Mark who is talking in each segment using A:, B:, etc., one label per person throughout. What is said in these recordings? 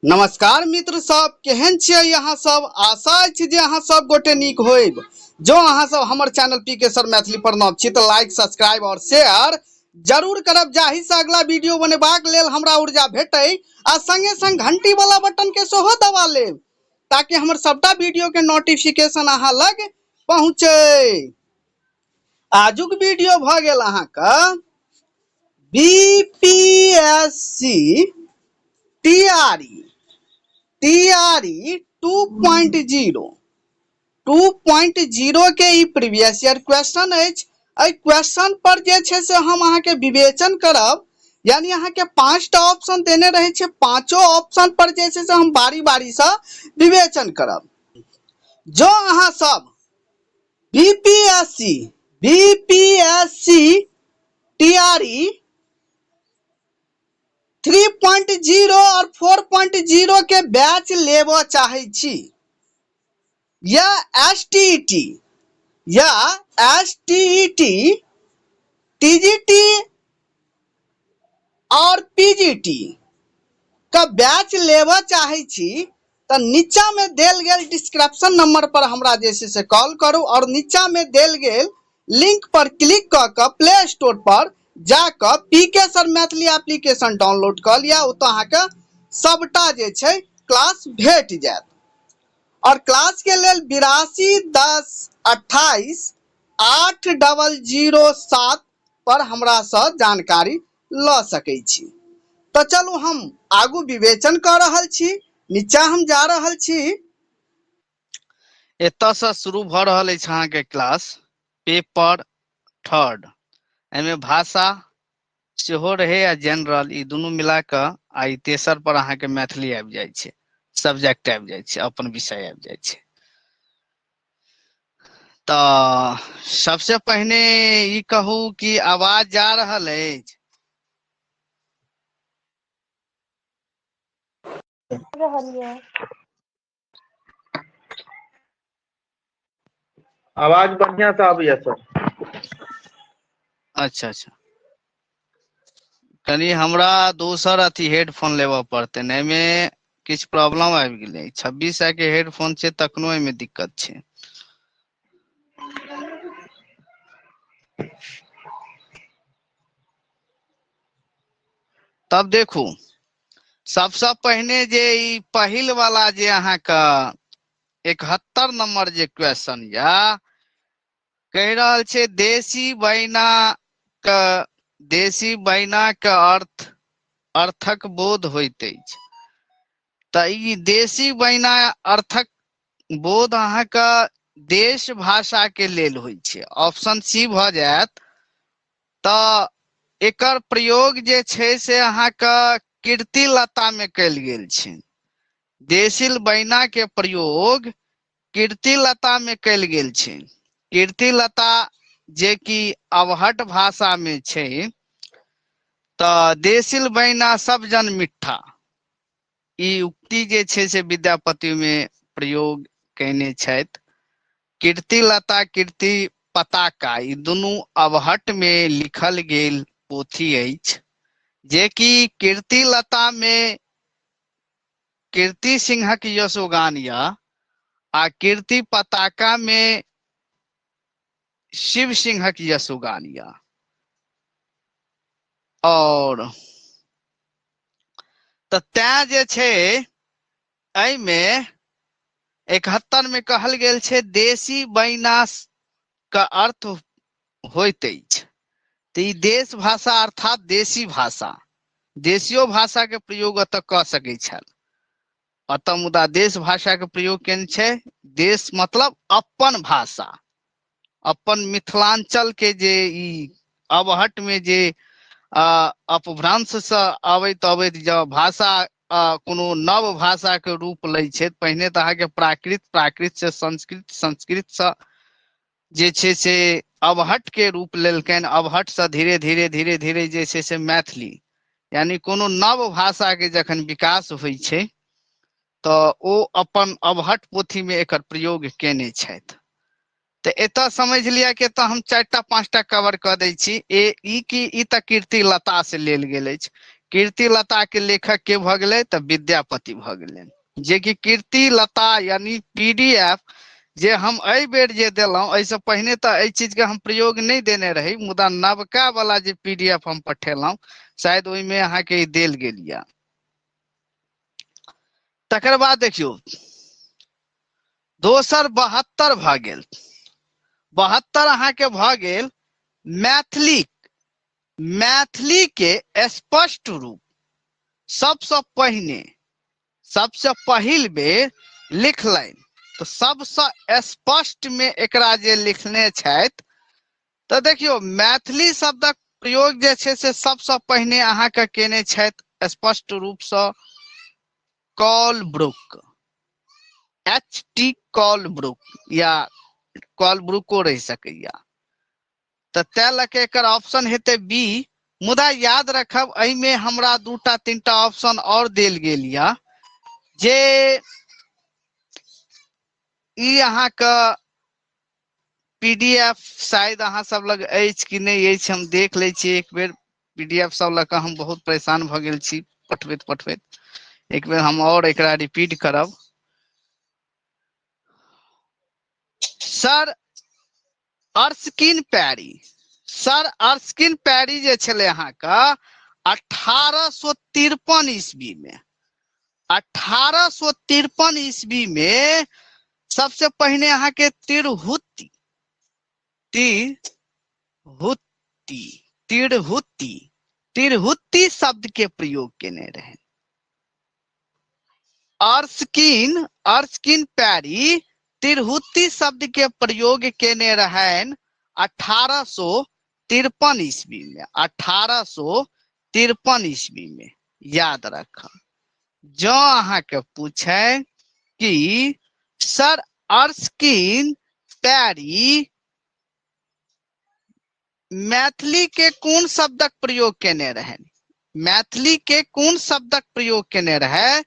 A: नमस्कार मित्र सब, केहन छियै यहाँ सब। आशा अछि जे अहाँ सब गोटे नीक होइब। जो अहाँ सब हमर चैनल पीके सर मैथिली पर नव छी तऽ लाइक, सब्सक्राइब और शेयर जरूर करब, जाहि से अगला वीडियो बनेबाक लेल हमरा ऊर्जा भेटै आ संगे संग घंटी वाला बटन के सेहो दबा लेब ताकि हमर सबटा वीडियो के नोटिफिकेशन अहाँ लग पहुँचे। आजुक वीडियो भ गेल अहाँके BPSC TRE 2.0 के ई प्रीवियस ईयर क्वेश्चन अछि। एहि क्वेश्चन पर जे छै से हम अहाँ के विवेचन करब, यानी अहाँ के 5टा ऑप्शन देने रहे छै, पांचों ऑप्शन पर जे छै से हम बारी बारी से विवेचन करब। जो अहाँ सब BPSC TRE 3.0 और 4.0 के बैच लेबो चाहे छी, या STET TGT और PGT का बैच लेबो चाहे छी, तो नीचा में देल गेल डिस्क्रिप्शन नंबर पर हमरा जैसे से कॉल करू और नीचा में देल गेल लिंक पर क्लिक क के प्ले स्टोर पर जाकर PK sir Maithili application download कर लिया। तो अहाँके सबटा जे छै क्लास भेट जायत और क्लास के लेल 8210288007 पर हमरा से जानकारी ल सकै छी। तो चलू हम आगू विवेचन कर रहल छी। नीचा हम जा रहल छी।
B: एतऽ से शुरू भ रहल अछि अहाँ के क्लास पेपर थर्ड। एमे भाषा सेहो रहे आ जनरल, ई दुनू मिला के आ ई तेसर पर अहाँ के मैथिली आबि जाय छै, सब्जेक्ट आबि जाय छै, अपन विषय आबि जाय छै। तऽ सबसे पहिने ई कहू कि आवाज जा रहल अछि?
C: आवाज बढ़िया से आबैया सर।
B: अच्छा अच्छा, कनी हमरा दोसर अथी हेडफोन लेबऽ पड़तै ने, एहिमे किछु प्रॉब्लम आबि गेलै। 26 के हेडफोन छै तखनो एहिमे दिक्कत छै। तब देखू, सबसे पहिने जे ई पहिल वाला जे अहाँके 71 नंबर जे क्वेश्चन या कहि रहल छै देशी बैना के अर्थक बोध होइत अछि। तऽ ई देशी बैना अर्थक बोध अहाँके देश भाषा के लेल होइ छै। ऑप्शन सी भ जायत। तऽ एकर प्रयोग जे छै से अहाँके कीर्ति लता में कयल गेल छै। देशिल बैना के प्रयोग कीर्ति लता में कयल गेल छै। कीर्ति लता जे कि अबहट भाषा में छै, तऽ देशिल बैना सब जन मिठ्ठा, ई उक्ति जे छै से विद्यापति में प्रयोग कयने छथि। कीर्ति लता कीर्ति पताका, ई दुनू अबहट में लिखल गेल पोथी अछि, जे कि कीर्ति लता में कीर्ति सिंहक यशोगान यऽ आ कीर्ति पताका में शिव सिंहक यशोगान यऽ। और तऽ तैं जे छै एहिमे 71 में कहल गेल छै देशी बैना का अर्थ होइत अछि। तऽ ई देश भाषा अर्थात देशी भाषा, देशियो भाषा के प्रयोग एतऽ कऽ सकै छल। अतः मुदा देश भाषा के प्रयोग केने छै। देश मतलब अपन भाषा, अपन मिथिलांचल के जे ई अबहट में जे अपभ्रंश से अबैत जब भाषा कोनो नव भाषा के रूप लै छै, पहिने तऽ अहाँके प्राकृत से संस्कृत से जे छै से अबहट के रूप लेलकनि। अबहट से धीरे धीरे जे छै से मैथिली, यानी कोनो नव भाषा के जखन विकास होइ छै तऽ ओ अपन अबहट पोथी में एकर प्रयोग केने छथि। तऽ एतऽ समझ लिअ कि एतऽ हम 4टा 5टा कवर कऽ दै छी। ई तऽ कीर्ति लता से लेल गेल अछि। कीर्तिलता के लेखक के भ गेलै त विद्यापति भ गेलै, जे कि कीर्तिलता यानी पीडीएफ जे हम एहि बेर जे देलहुं, एहिसँ पहिने तऽ एहि चीज के हम प्रयोग नहीं देने रही, मुदा नवका वाला जे पीडीएफ हम पठेलहुं शायद ओहिमे अहाँके ई देल गेल यऽ। तकर बाद देखियौ दोसर 72 भ गेल। 72 अहाँके भ गेल मैथिली। मैथिली के स्पष्ट रूप सबसे पहिल बेर लिखलनि, तो सबसे स्पष्ट में एकरा जे लिखने छथि, तो देखियो मैथिली शब्दक प्रयोग जे छै से सबसे पहिने अहाँके केने छथि स्पष्ट रूप से कॉलब्रुक, HT कॉलब्रुक या कॉलब्रुको रह सकैया। तो तै लके एकर ऑप्शन हेते बी। मुदा याद रखब एहिमे हमरा 2टा 3टा ऑप्शन और देल गेल या, जे ई अहाँके पीडीएफ शायद अहाँ सब लग अछि कि नहीं अछि, हम देख लै छी एक बेर। पीडीएफ सब लऽ कऽ हम बहुत परेशान भ गेल छी पठबैत एक बेर हम और एकरा रिपीट करब। सर अर्स्किन पैरी, सर अर्स्किन पैरी जे छले अहाँके 1853 ईस्वी में, 1853 ईस्वी में सबसे पहिने अहाँके तिरहुती शब्द के प्रयोग केने रहे। अर्स्किन पैरी तिरहुती शब्द के प्रयोग केने रहन 1853 ईस्वी में। 1853 ईस्वी में याद रखब। जो अहाँके पूछे कि सर अर्स्किन पैरी मैथिली के कौन शब्दक प्रयोग केने रहे, मैथिली के कौन शब्दक प्रयोग केने रहे,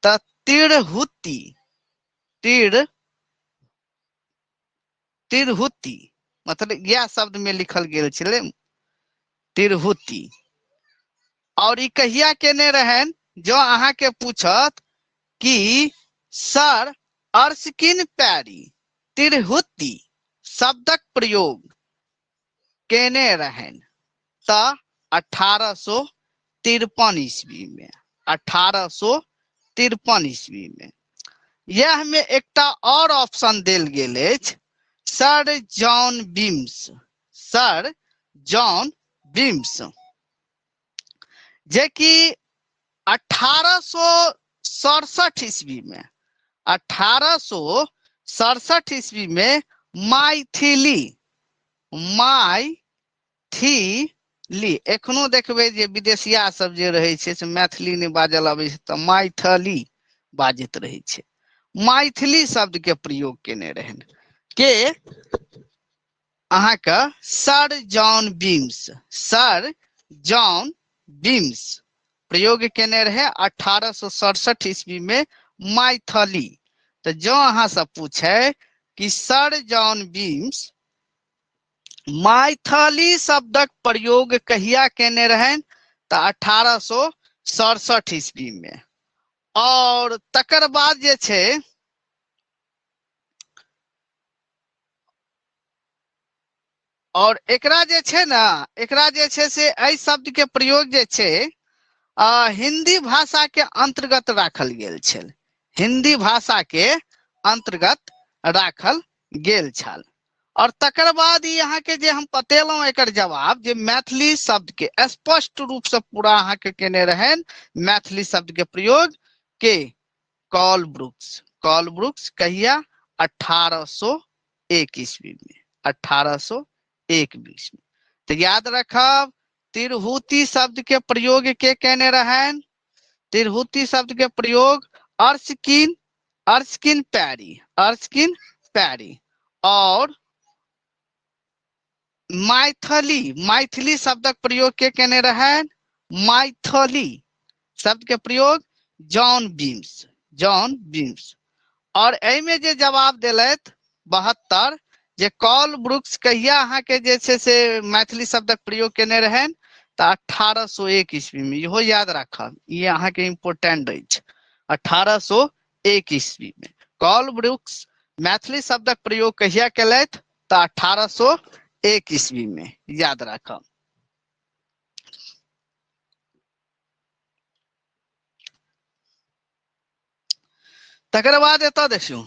B: त तिरहुती मतलब यह शब्द में लिखल गेल छले तिरहुती। और ई कहिया केने रहन, जो अहाँ के पूछत कि सर अर्स्किन पैरी तिरहुती शब्दक प्रयोग केने रहन, त 1853 ईस्वी में। 1853 ईस्वी में। यह में एकटा और ऑप्शन देल गेल अछि, sir John beams, sir John beams, जे कि 1867 ईस्वी में, 1867 ईस्वी में मैथिली एखनो देखबै जे विदेशिया सब जे रहे छै से मैथिली नहीं बाजल अबै छै, त मैथिली बाजैत रहे छै। मैथिली शब्द के प्रयोग केने रहन के अहाँके sir John beams, sir John beams प्रयोग केने रहे 1867 ईस्वी में मैथिली। तो जो अहाँ सब पूछे कि सर जॉन बीम्स मैथिली शब्दक प्रयोग कहिया केने रहन, त 1867 ईस्वी में। और तकर बाद जे छै और एकरा जे छै ना, एकरा जे छै से एहि शब्द के प्रयोग जे छै हिंदी भाषा के अंतर्गत राखल गेल छल, हिंदी भाषा के अंतर्गत राखल गेल छल। और तकर बाद ई अहाँ के जे हम बतेलहुं एकर जवाब, जे मैथिली शब्द के स्पष्ट रूप से पूरा अहाँ के केने रहन, मैथिली शब्द के प्रयोग के कॉलब्रुक्स, कॉलब्रुक्स कहिया 1801 ईस्वी में, 1801 ईस्वी में। तो याद रखब तिरहुती शब्द के प्रयोग के केने रहन, तिरहुती शब्द के प्रयोग अर्स्किन पैरी और मैथिली शब्दक प्रयोग के केने रहन, मैथिली शब्द के प्रयोग जॉन बीम्स। और एमे जे जवाब देलथ 72 जे कॉलब्रुक्स कहिया अहाँ के जे छै से मैथिली शब्दक प्रयोग केने रहन, तो 1801 ईस्वी में, इहो याद रखब, ये अहाँ के इम्पोर्टेंट अछि। 1801 ईस्वी में कार्ल ब्रुक्स मैथिली शब्दक प्रयोग कहिया केलथि? तो 1801 ईस्वी में, याद रखब। तकर बाद एतऽ देखियौ,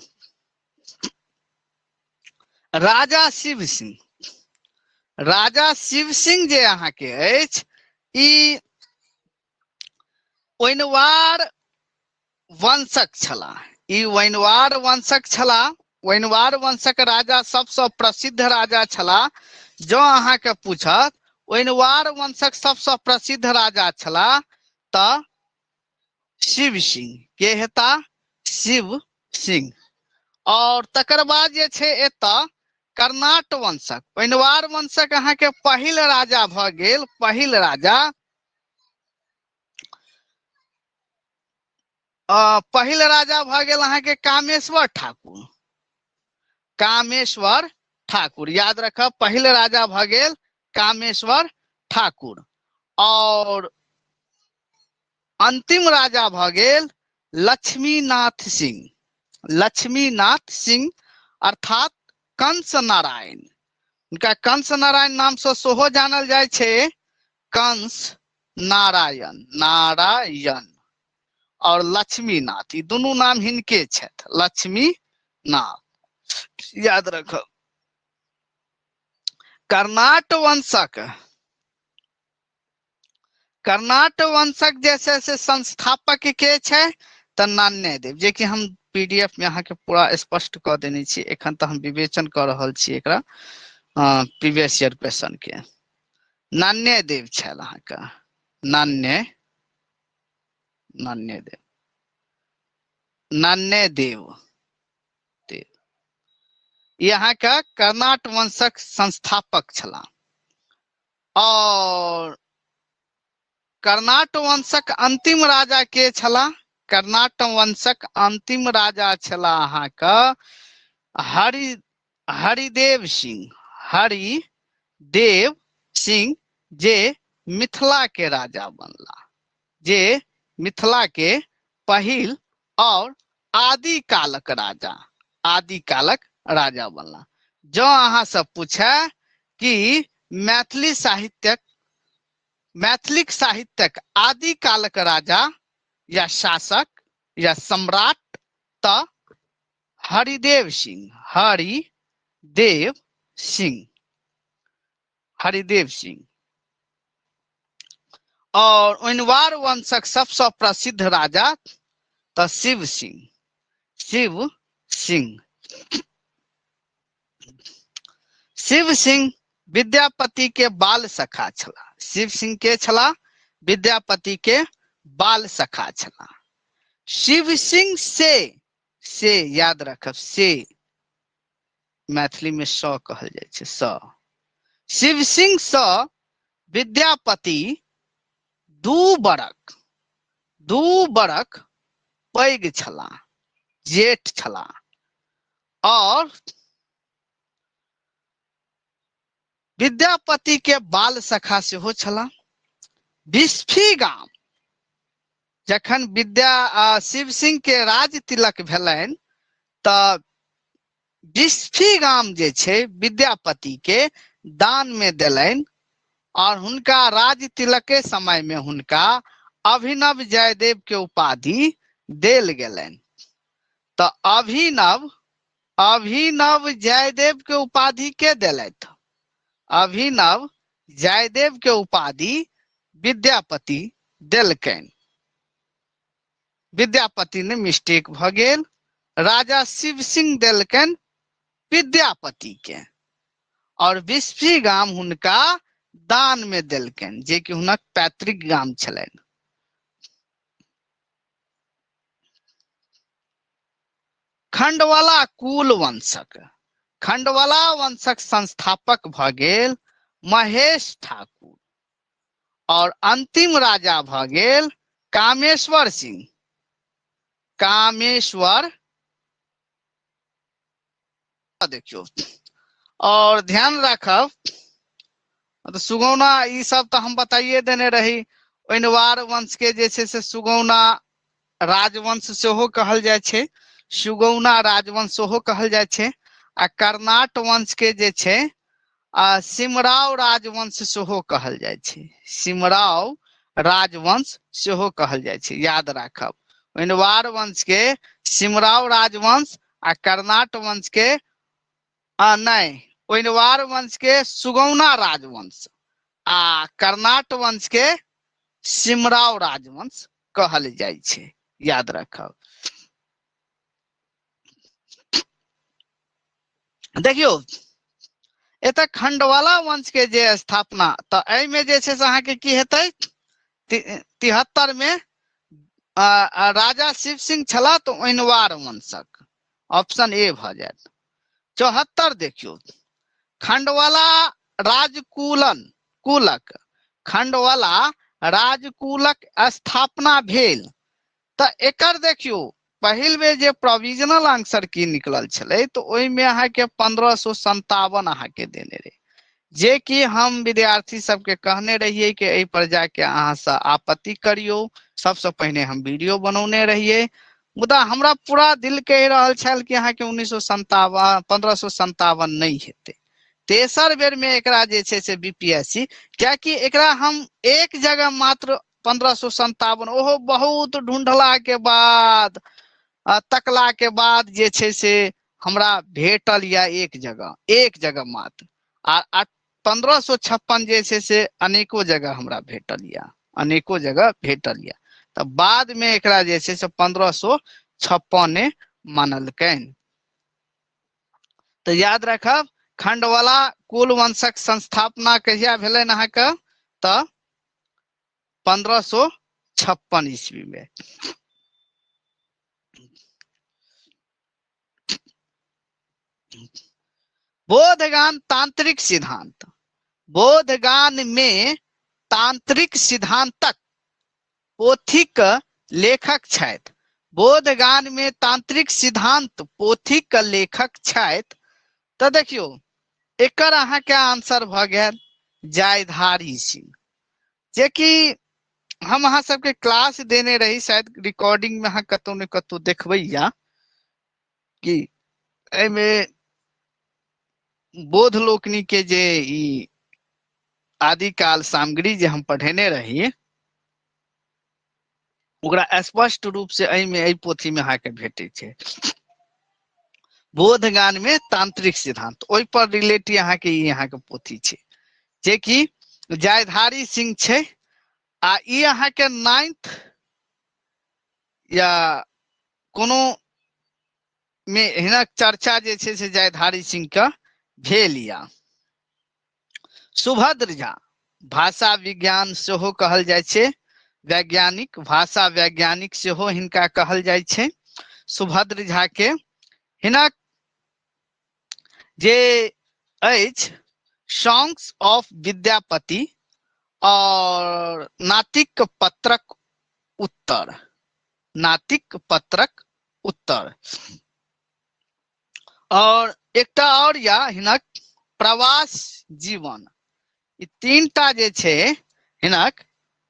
B: राजा शिव सिंह। राजा शिव सिंह जे अहाँ के अछि, ई वैनवार वंशक छलाह। ई वैनवार वंशक छलाह। वैनवार वंशक राजा सबसे प्रसिद्ध राजा छलाह। जो अहाँ के पूछत वैनवार वंशक सबसे प्रसिद्ध राजा छलाह त शिव सिंह के हेता? शिव सिंह। और तकर बाद जे छै एतऽ कर्नाट वंशक, वैनवार वंशक अहाँ के पहिल राजा भ गेल, पहिल राजा पहिल राजा भ गेल अहाँ के कामेश्वर ठाकुर। कामेश्वर ठाकुर, याद रखब, पहिल राजा भ गेल कामेश्वर ठाकुर। और अंतिम राजा भ गेल लक्ष्मीनाथ सिंह। लक्ष्मीनाथ सिंह अर्थात कंस नारायण। उनका कंस नारायण नाम से सेहो जानल जाइ छै, कंस नारायण, नारायण और लक्ष्मीनाथ, ई दुनू नाम हिनके छथि, लक्ष्मीनाथ, याद रखब। कर्नाट वंशक, कर्नाट वंशक जे छै से संस्थापक के छै त नान्य देव, जे कि हम पीडीएफ में अहाँ के पूरा स्पष्ट क देने छी। एखन त हम विवेचन क रहल छी एकरा प्रीवियस ईयर क्वेश्चन के। नान्य देव छल अहाँ का, नान्य, नान्य देव, नान्य देव, देव यहाँ का कर्नाट वंशक संस्थापक छला। और कर्नाट वंशक अंतिम राजा के छला? कर्नाट वंशक अंतिम राजा छला अहाँ का हरिदेव सिंह। हरिदेव सिंह जे मिथिला के राजा बनला, जे मिथिला के पहिल और आदि कालक राजा, आदि कालक राजा बनला। जो अहाँ सब पूछे कि मैथिली साहित्यक, मैथिलिक साहित्यक आदि कालक राजा या शासक या सम्राट त हरिदेव सिंह, हरिदेव सिंह, हरिदेव सिंह। और वैनवार वंशक सबसे प्रसिद्ध राजा त शिव सिंह, शिव सिंह। शिव सिंह विद्यापति के बाल सखा छला। शिव सिंह के छला? विद्यापति के बाल सखा छला। शिव सिंह से याद रखब, से मैथिली में स कहल जाय छै, स। शिव सिंह स विद्यापति दू बरख पैघ छला, जेठ छला। और विद्यापति के बाल सखा सेहो छला। बिस्फी गाम जखन शिव सिंह के राज तिलक भेलनि त बिस्फी गाम जे छै विद्यापति के दान में देलनि। और हुनका राज तिलक के समय में हुनका अभिनव जयदेव के उपाधि देल गेलनि। त अभिनव जयदेव के उपाधि के देलथि? अभिनव जयदेव के उपाधि विद्यापति देलकनि। विद्यापति ने मिस्टेक भ गेल, राजा शिव सिंह देलकनि विद्यापति के, और बिस्फी गाम हुनका दान में देलकनि, जे कि हुनक पैतृक गाम छलनि। खंडवाला कुल वंशक, खंडवाला वंशक संस्थापक भ गेल महेश ठाकुर। और अंतिम राजा भ गेल कामेश्वर सिंह। कामेश्वर, देखियो, और ध्यान रखब तो सुगौना ई सब तो हम बताइए देने रही। ओइनवार वंश के जे छे से सुगौना राजवंश सेहो कहल जाय छे, सुगौना राजवंश सेहो कहल जाय छे। आ कर्नाट वंश के जे छे सिमराव राजवंश सेहो कहल जाय छे, सिमराव राजवंश सेहो कहल जाय छे, याद राखब। ओइनवार वंश के सिमराव राजवंश आ कर्नाट वंश के नहीं, ओइनवार वंश के सुगौना राजवंश आ कर्नाट वंश के सिमराव राजवंश कहल जाय छे, याद रखब। देखियो एतऽ खंडवाला वंश के जे स्थापना, तो एहि में जे छे से अहाँ के की हेतै 73 में राजा शिव सिंह छला तो ओइनवार वंशक, ऑप्शन ए भ जायत। 74 देखियो खंडवाला कुलक खंडवाला राजकुलक स्थापना भेल। तो एकर देखियो पहिल में जे प्रोविजनल आंसर की निकलल छले तो ओइ में अहाँ के 1557 अहाँ के देने रहे, जे कि हम विद्यार्थी सबके कहने रहिए कि एहि पर जाके अहाँ से आपत्ति करियो। सबसे पहले हम वीडियो बनौने रहिए, मुदा हमरा पूरा दिल कहि रहल छल कि अहाँ के 1557 नहीं हेते। तेसर बेर में एकरा जे छे से बीपीएससी, क्या कि एकरा हम एक जगह मात्र 1557 ओहो बहुत ढूंढला के बाद तकला के बाद जे छे से हमरा भेटल या एक जगह मात्र। आ 1556 जे छे से अनेको जगह हमरा भेटल या, अनेको जगह भेटल या। तो बाद में एकरा जे छे से 1556 मानलकैन। तो याद रखब खंडवाला कुल वंशक संस्थापना कहिया भेलै अहाँ के, तो 1556 ईस्वी में। बोधगान तांत्रिक सिद्धांत, बोधगान में तांत्रिक सिद्धांतक पोथीक लेखक छथि। बोधगान में तांत्रिक सिद्धांत पोथीक लेखक छथि। तो देखियो एकर अहाँ के आंसर भ गेल जायधारी सिंह, जे कि हम अहाँ सबके क्लास देने रही, शायद रिकॉर्डिंग में अहाँ कतौ ने कतौ देखबै या कि एमे बोध लोकनी के जे ई आदिकाल सामग्री जे हम पढ़ेने रही ओकरा स्पष्ट रूप से एहि पोथी में अहाँ के भेटे छे। बोधगान में तांत्रिक सिद्धांत, ओइ पर रिलेटेड अहाँ के पोथी छे, जे कि जायधारी सिंह छे। आ ई अहाँ के 9th या कोनो में हिनक चर्चा जे छे से जायधारी सिंह का भेल या। सुभद्र झा भाषा विज्ञान सेहो कहल जाय छे, वैज्ञानिक भाषा वैज्ञानिक सेहो हिनका कहल जाय छे। सुभद्र झा के हिनक जे अछि सॉन्ग्स ऑफ विद्यापति और नातिक पत्रक उत्तर, नातिक पत्रक उत्तर, और एकटा और या हिनक प्रवास जीवन, ई 3टा जे छे हिनक।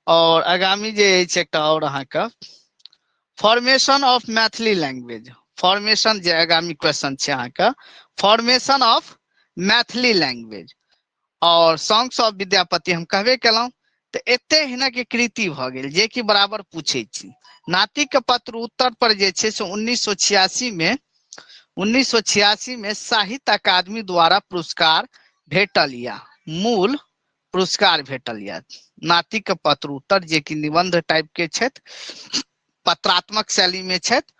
B: और आगामी जे अछि एकटा और अहाँ का formation of Maithili language, formation जे आगामी क्वेश्चन छे अहाँ का फॉर्मेशन ऑफ मैथिली लैंग्वेज और सॉन्ग्स ऑफ विद्यापति हम कहबे केलौं। तो एते हिनक कृति भ गेल जे कि बराबर पूछे छी। नातिक पत्र उत्तर पर जे छे से 1986 में साहित्य अकादमी द्वारा पुरस्कार भेटल या, मूल पुरस्कार भेटल या। नातिक पत्र उत्तर जे कि निबंध टाइप के छथि, पत्रात्मक शैली में छथि।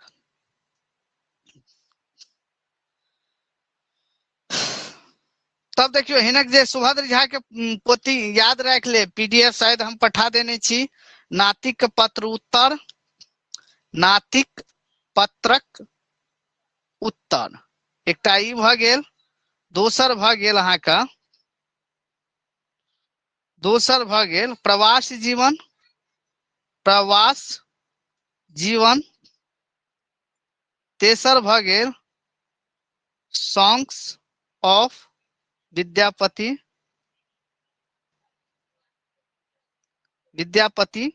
B: तब देखियो हिनक जे सुभद्र झा के पोथी याद राख ले, पीडीएफ शायद हम पठा देने छी। नातिक पत्र उत्तर, नातिक पत्रक उत्तर एकटा ई भ गेल। दोसर भ गेल अहाँ का, दोसर भ गेल प्रवास जीवन, प्रवास जीवन। तेसर भ गेल सॉन्ग्स ऑफ विद्यापति, विद्यापति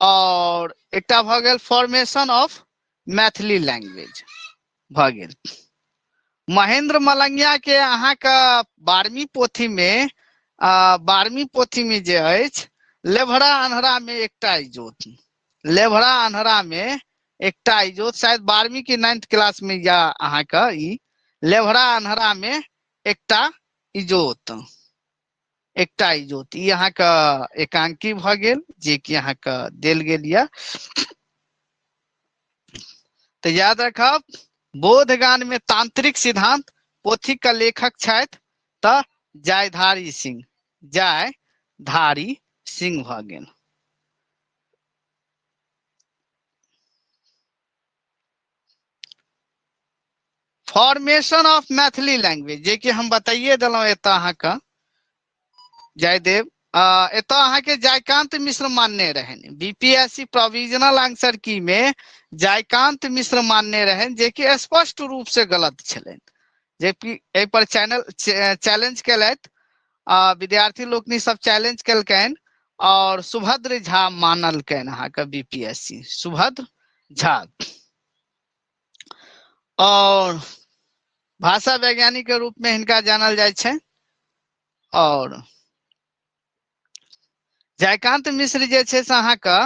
B: और एकटा भ गेल फॉर्मेशन ऑफ मैथिली लैंग्वेज भ गेल। महेंद्र मलंगिया के अहाँ के 12वीं पोथी में 12वीं पोथी में जे अछि लेभड़ा अन्हरा में एकटा इजोत, लेभड़ा अन्हरा में एकटा इजोत, शायद 12वीं की 9th क्लास में या अहाँ के ई लेभड़ा अन्हरा में एकटा इजोत, एकटा इजोत ई अहाँ के एकांकी भ गेल जे कि अहाँ के देल गेल या। तो याद रखब बोधगान में तांत्रिक सिद्धांत पोथी का लेखक छथि त जायधारी सिंह, जायधारी सिंह भ गेल। फॉर्मेशन ऑफ मैथिली लैंग्वेज जे कि हम बताइए दिलौं एत अहाँ के जयदेव, एत अहाँ के जयकांत मिश्र मानने रहन, बीपीएससी प्रोविजनल आंसर की में जयकांत मिश्र मानने रहन जे कि स्पष्ट रूप से गलत छलन, जे कि एहि पर चैलेंज केलथि, विद्यार्थी लोकनि सब चैलेंज केलकनि और सुभद्र झा मानलकनि अहाँ के बीपीएससी, सुभद्र झा। और भाषा वैज्ञानिक के रूप में हिनका जानल जाय छै। और जयकांत मिश्र जे छै से अहाँ के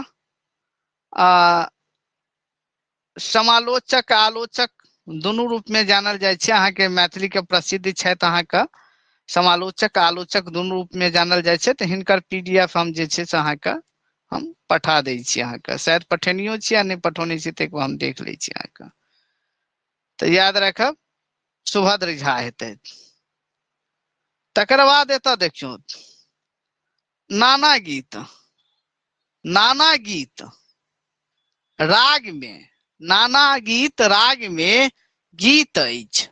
B: समालोचक आलोचक दुनू रूप में जानल जाय छै, अहाँ के मैथिली के प्रसिद्ध छथि, अहाँ के समालोचक आलोचक दुनू रूप में जानल जाय छै। तो हिनकर पीडीएफ हम जे छै से अहाँ के हम पठा दै छी, अहाँ के शायद पठेनियो छी या नहीं पठौने छी त हम देख लै छी अहाँ के। तो याद रखब सुभद्र झा हेतै। तकर बाद एतऽ देखियौ नाना गीत, नाना गीत राग में, नाना गीत राग में गीत अछि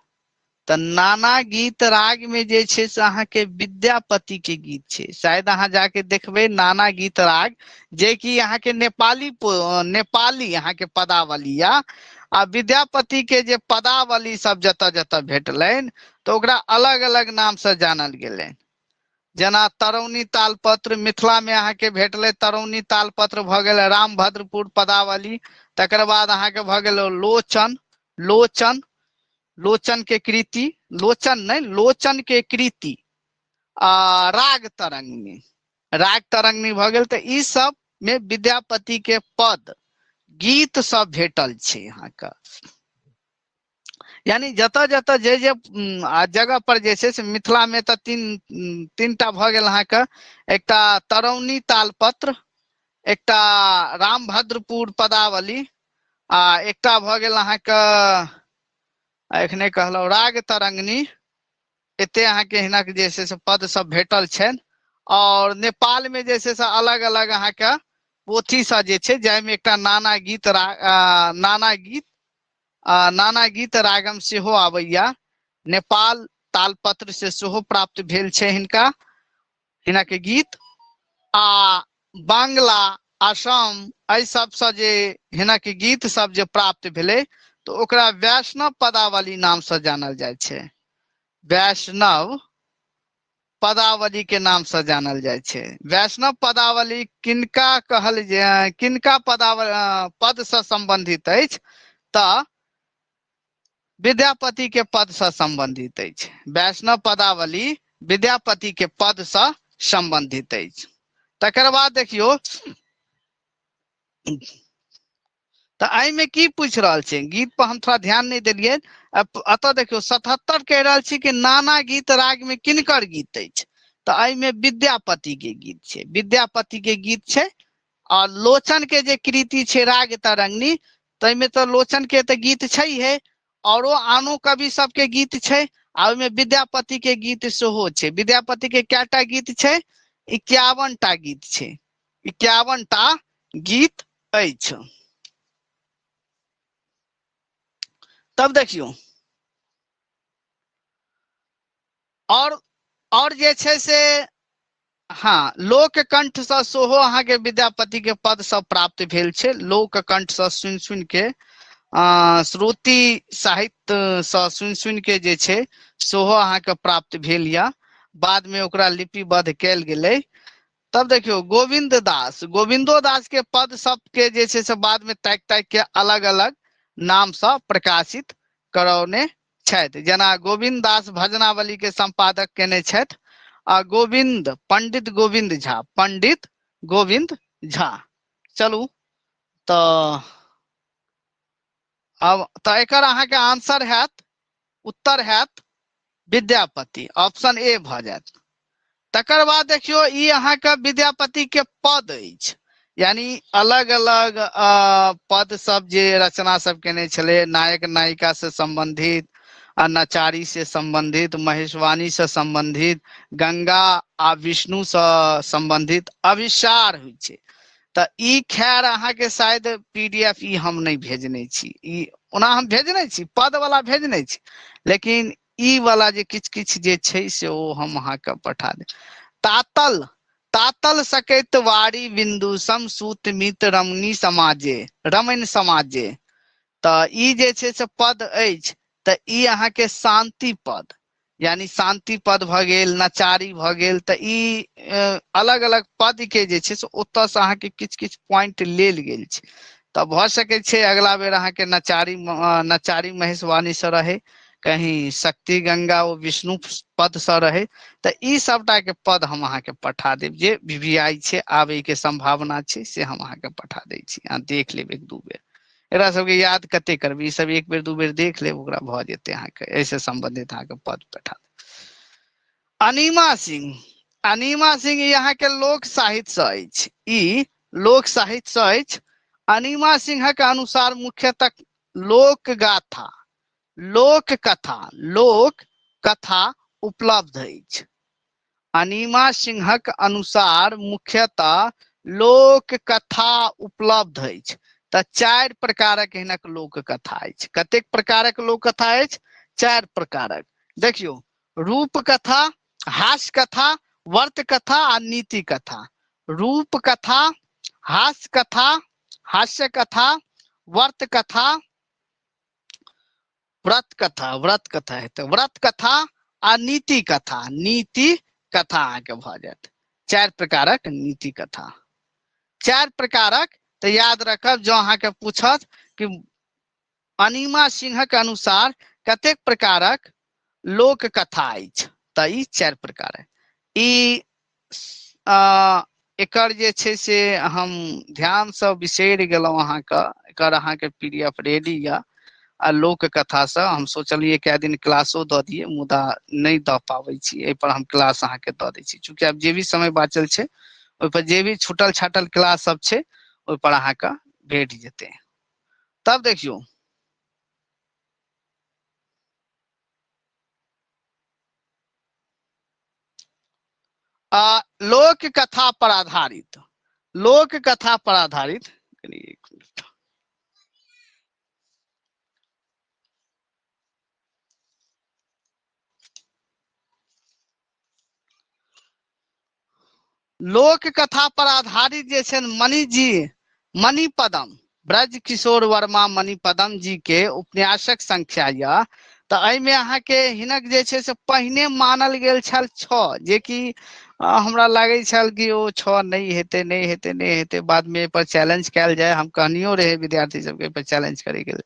B: त नाना गीत राग में जे छै से अहाँ के विद्यापति के गीत छै। शायद अहाँ जाके देखबै नाना गीत राग जे कि अहाँ के नेपाली अहाँ के पदावली या आ विद्यापति के जे पदावली सब जतऽ जतऽ भेटलनि तो ओकरा अलग अलग नाम से जानल गेलनि। जना तरौनी तालपत्र मिथिला में अहाँ के भेटले तरौनी तालपत्र भ गेल रामभद्रपुर पदावली, तकर बाद अहाँ के भ गेल लोचन, लोचन लोचन के कृति, लोचन नहीं लोचन के कृति राग तरंगिणी, राग तरंगिणी भ गेल। त ई सब में विद्यापति के पद गीत सब भेटल छै अहाँ के, यानी जतऽ जतऽ जे जगह पर जे छै से मिथिला में त तीनटा भ गेल अहाँ के, एकटा तरौनी तालपत्र, एकटा रामभद्रपुर पदावली आ एकटा भ गेल अहाँ के एखने कहलौ राग तरंगिणी। एते अहाँ के हिनक जे छै से पद सब भेटल छनि। और नेपाल में जे छै से अलग अलग अहाँ के पोथी सब जे छै जाहिमे एकटा नाना गीत नाना गीत रागम सेहो आबैया, नेपाल तालपत्र से सेहो प्राप्त भेल छै हिनका, हिनक के गीत। आ बांग्ला असम एहि सबसे जे हिनक के गीत सब जे प्राप्त भेलै तो ओकरा वैष्णव पदावली नाम से जानल जाय छै, वैष्णव पदावली के नाम से जानल जाय छै। वैष्णव पदावली किनका कहल किनका पद से संबंधित अछि त विद्यापति के पद से संबंधित अछि। वैष्णव पदावली विद्यापति के पद से संबंधित अछि। तकर बाद देखियो तो आई में की पूछ रहल छै, गीत पर हम थोड़ा ध्यान नहीं देलिए। अतः देखियो 77 कह रहल छी कि नाना गीत राग में किनकर गीत अछि तो आई में विद्यापति के गीत छै, विद्यापति के गीत छै। और लोचन के जे कृति छै राग तरंगिणी तै में तो लोचन के तो गीत छै है, औरो आनो कवि सबके गीत छै आ ओहिमे विद्यापति के गीत सेहो छै। विद्यापति के कैटा गीत छै, 51 टा गीत छै, 51 टा गीत अछि। तब देखियो और जे छै से हाँ लोक कंठ से सेहो अहाँ के विद्यापति के पद सब प्राप्त भेल छै। लोक कंठ से सुनि सुनि के श्रुति साहित्य से सुनि सुनि के जे छै सेहो अहाँ के प्राप्त भेल या, बाद में ओकरा लिपिबद्ध कैल गेलै। तब देखियो गोविंद दास, गोविंदो दास के पद सब के जे छै से बाद में ताक ताक के अलग अलग नाम से प्रकाशित करौने छथि। जेना गोविंद दास भजनावली के संपादक केने छथि आ गोविंद पंडित गोविंद झा, पंडित गोविंद झा। चलू तऽ अब तऽ एकर अहाँके आंसर हैत, उत्तर हैत विद्यापति, ऑप्शन ए भऽ जायत। तकर बाद देखियो ई अहाँके विद्यापति के पद अछि, यानी अलग अलग पद सब जे रचना सब केने छले, नायक नायिका से संबंधित, नचारी से संबंधित, महेशवाणी से संबंधित, गंगा आ विष्णु से संबंधित अभिसार होइ छै। तऽ ई खैर अहाँके शायद पीडीएफ ई हम नहीं भेजने छी, ई ओना हम भेजने छी, पद वाला भेजने छी, लेकिन ई वाला जे किछ किछ जे छै से ओ हम अहाँके पठा देब। तातल, तातल सकैत वारी बिंदु सम सूत मित रमणी समाजे, रमण समाजे। तऽ ई जे छै से पद अछि, तऽ ई अहाँके शांति पद, यानी शांति पद भऽ गेल, नचारी भऽ गेल। तऽ ई अलग अलग पद के जे छै से ओतऽ से अहाँके किछ किछ पॉइंट लेल गेल छै। तऽ भऽ सकै छै अगला बेर अहाँके नचारी, नचारी महेशवाणी से रहे, कहीं शक्ति गंगा ओ विष्णु पद से रहे। तऽ ई सबटा के पद हम अहाँके पठा देब, जे वीवीआई छै आबै के संभावना छै से हम अहाँके पठा दै छी, अहाँ देख लेब एक दू बेर। एकरा सबके याद कते करबै, ई सब एक बेर दू बेर देख लेब, ओकरा भऽ जेतै अहाँके, एहिसे संबंधित अहाँके पद पठा देब। अनीमा सिंह, अनीमा सिंह ई अहाँके लोक साहित्य से अछि, ई लोक साहित्य से अछि। अनीमा सिंहक अनुसार मुख्यतः लोक गाथा, लोक कथा, लोक कथा उपलब्ध अछि। अनीमा सिंहक अनुसार मुख्यतः लोक कथा उपलब्ध अछि। तऽ 4 प्रकारक हिनक लोक कथा अछि। कतेक प्रकारक लोक कथा अछि? 4 प्रकारक। देखियौ, रूप कथा, हास्य कथा, वर्त कथा आ नीति कथा। रूप कथा, हास्य कथा, हास्य कथा, वर्त कथा, व्रत कथा, व्रत कथा हेतै, व्रत कथा आ नीति कथा, नीति कथा अहाँके भऽ जायत। 4 प्रकारक नीति कथा, 4 प्रकारक। तऽ याद रखब, जो अहाँके पूछत कि अनीमा सिंहक अनुसार कतेक प्रकारक लोक कथा अछि, तऽ ई 4 प्रकार। ई एकर जे छै से हम ध्यान से बिसरि गेलहुँ अहाँके, एकर अहाँके पीडीएफ रेडी यऽ। आ लोक कथा से हम सोचलियै कए दिन क्लासो दऽ दियै, मुदा नहि दऽ पाबै छी, एहि पर हम क्लास अहाँके दऽ दै छी। चूँकि आब जे भी समय बाँचल छै, ओहि पर जे भी छूटल छाटल क्लास सब छै, ओहि पर अहाँके भेट जेतै। तब देखियौ, लोक कथा पर आधारित, लोक कथा पर आधारित, लोक कथा पर आधारित जे छै मणि जी, मणिपदम, ब्रज किशोर वर्मा मणिपदम जी के उपन्यासक संख्या यऽ। तऽ एहिमे अहाँके हिनक जे छै से पहिने मानल गेल छल 6, जेकि हमरा लागै छल कि ओ 6 नहीं हेतै, नहीं हेतै, नहीं हेतै। बादमे एहि पर चैलेंज कयल जाय, हम कहनियो रहे विद्यार्थी सबके एहि पर चैलेंज करैके लेल।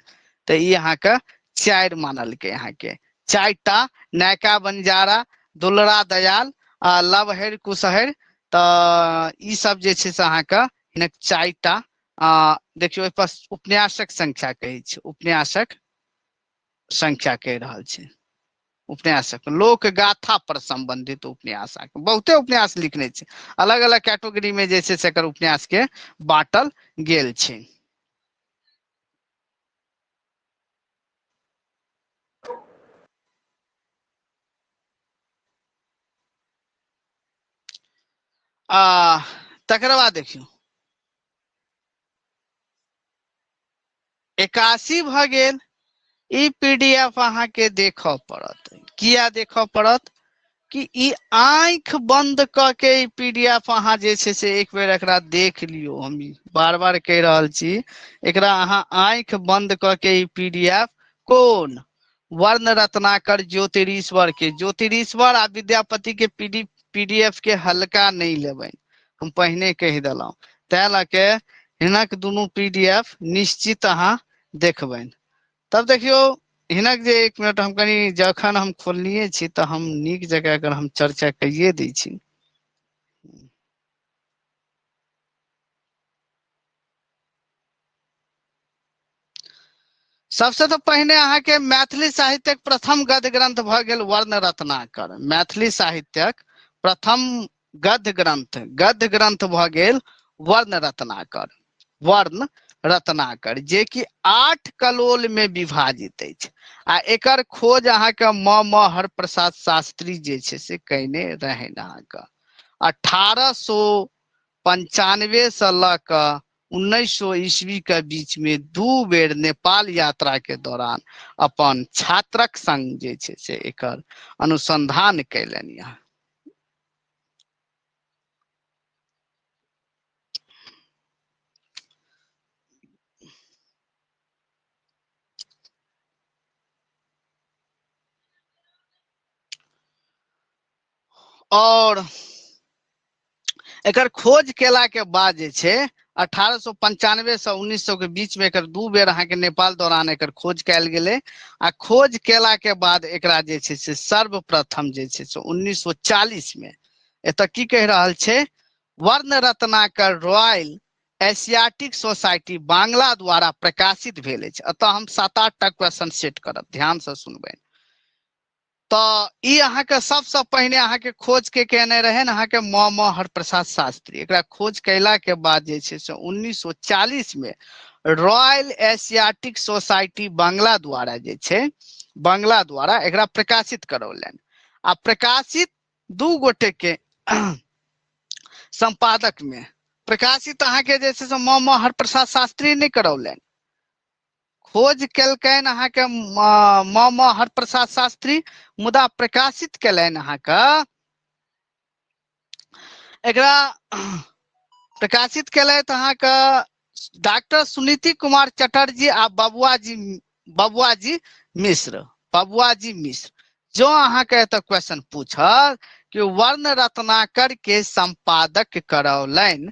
B: तऽ ई अहाँके 4 मानलकै, अहाँके 4 टा, नयका बंजारा, दुलरा दयाल आ लवहर कुशहर। तऽ ई सब जे छै से अहाँके हिनक 4 टा, देखियौ एहि पर उपन्यासक संख्या कहै छै, उपन्यासक संख्या कहि रहल छै। उपन्यासक, लोक गाथा पर संबंधित उपन्यास, बहुते उपन्यास लिखने छै, अलग अलग कैटेगरी में जे छै से एकर उपन्यास के बांटल गेल छै। तकर बाद देखियौ, 81 भऽ गेल। ई पीडीएफ अहाँके देखऽ पड़त। किया देखऽ पड़त? कि ई आंखि बंद क के ई पीडीएफ अहाँ जे छै से एक बेर एकरा देख लियौ। हम बार बार कहि रहल छी, एकरा अहाँ आंखि बंद क के ई पीडीएफ, कोन वर्ण रत्नाकर ज्योतिरीश्वर के, ज्योतिरीश्वर आ विद्यापति के पीडीएफ के हल्का नहीं लेबै। हम पहिने कहि देलहुँ तै लऽ के हिनक दुनू PDF निश्चित अहाँ देखबनि। तब देखियो हिनक जे 1 मिनट हम कनी जखन हम खोलनिए छी तऽ हम नीक जगह अगर हम चर्चा कइए दै छी। सबसे तो पहिने अहाँ के मैथिली साहित्यक प्रथम गद्य ग्रंथ भ गेल वर्ण रत्नाकर। मैथिली साहित्यक प्रथम गद्य ग्रंथ भ गेल वर्ण रत्नाकर। वर्ण रत्नाकर जे कि 8 कलोल में विभाजित अछि आ एकर खोज अहाँ के म हरप्रसाद शास्त्री जे छै से कयने रहनि। अहाँ के 1895 से लऽ कऽ 1900 ईस्वी के बीच में 2 बेर नेपाल यात्रा के दौरान अपन छात्रक संग जे छै से एकर अनुसंधान कयलनि। यहाँ और एकर खोज केला के बाद जे छै 1895 से 1900 के बीच में एकर 2 बेर अहाँ के नेपाल दौरान एकर खोज कैल गेलै आ खोज केला के बाद एकरा जे छै से सर्वप्रथम जे छै से 1940 में एतऽ की कहि रहल छै वर्ण रत्नाकर रॉयल एशियाटिक सोसाइटी बांग्ला द्वारा प्रकाशित भेल अछि। अतः हम 7-8 टा क्वेश्चन सेट करब, ध्यान से सुनबै। तो ई अहाँ के सबसे पहिने अहाँ के खोज के केने रहे अहाँ के म हरप्रसाद शास्त्री। एकरा खोज कैला के बाद जे छै से 1940 में रॉयल एशियाटिक सोसाइटी बांग्ला द्वारा जे छै बांग्ला द्वारा एकरा प्रकाशित करौलनि आ प्रकाशित 2 गोटे के संपादक में प्रकाशित अहाँ के जे छै से म हरप्रसाद शास्त्री नहीं करौलनि। खोज केलकनि अहाँ के म हरप्रसाद शास्त्री, मुदा प्रकाशित केलनि अहाँ के एकरा प्रकाशित केलथि अहाँ के डॉक्टर सुनीति कुमार चटर्जी आ बबुआजी मिश्र। जो अहाँ के एतऽ क्वेश्चन पूछत कि वर्ण रत्नाकर के संपादक करौलनि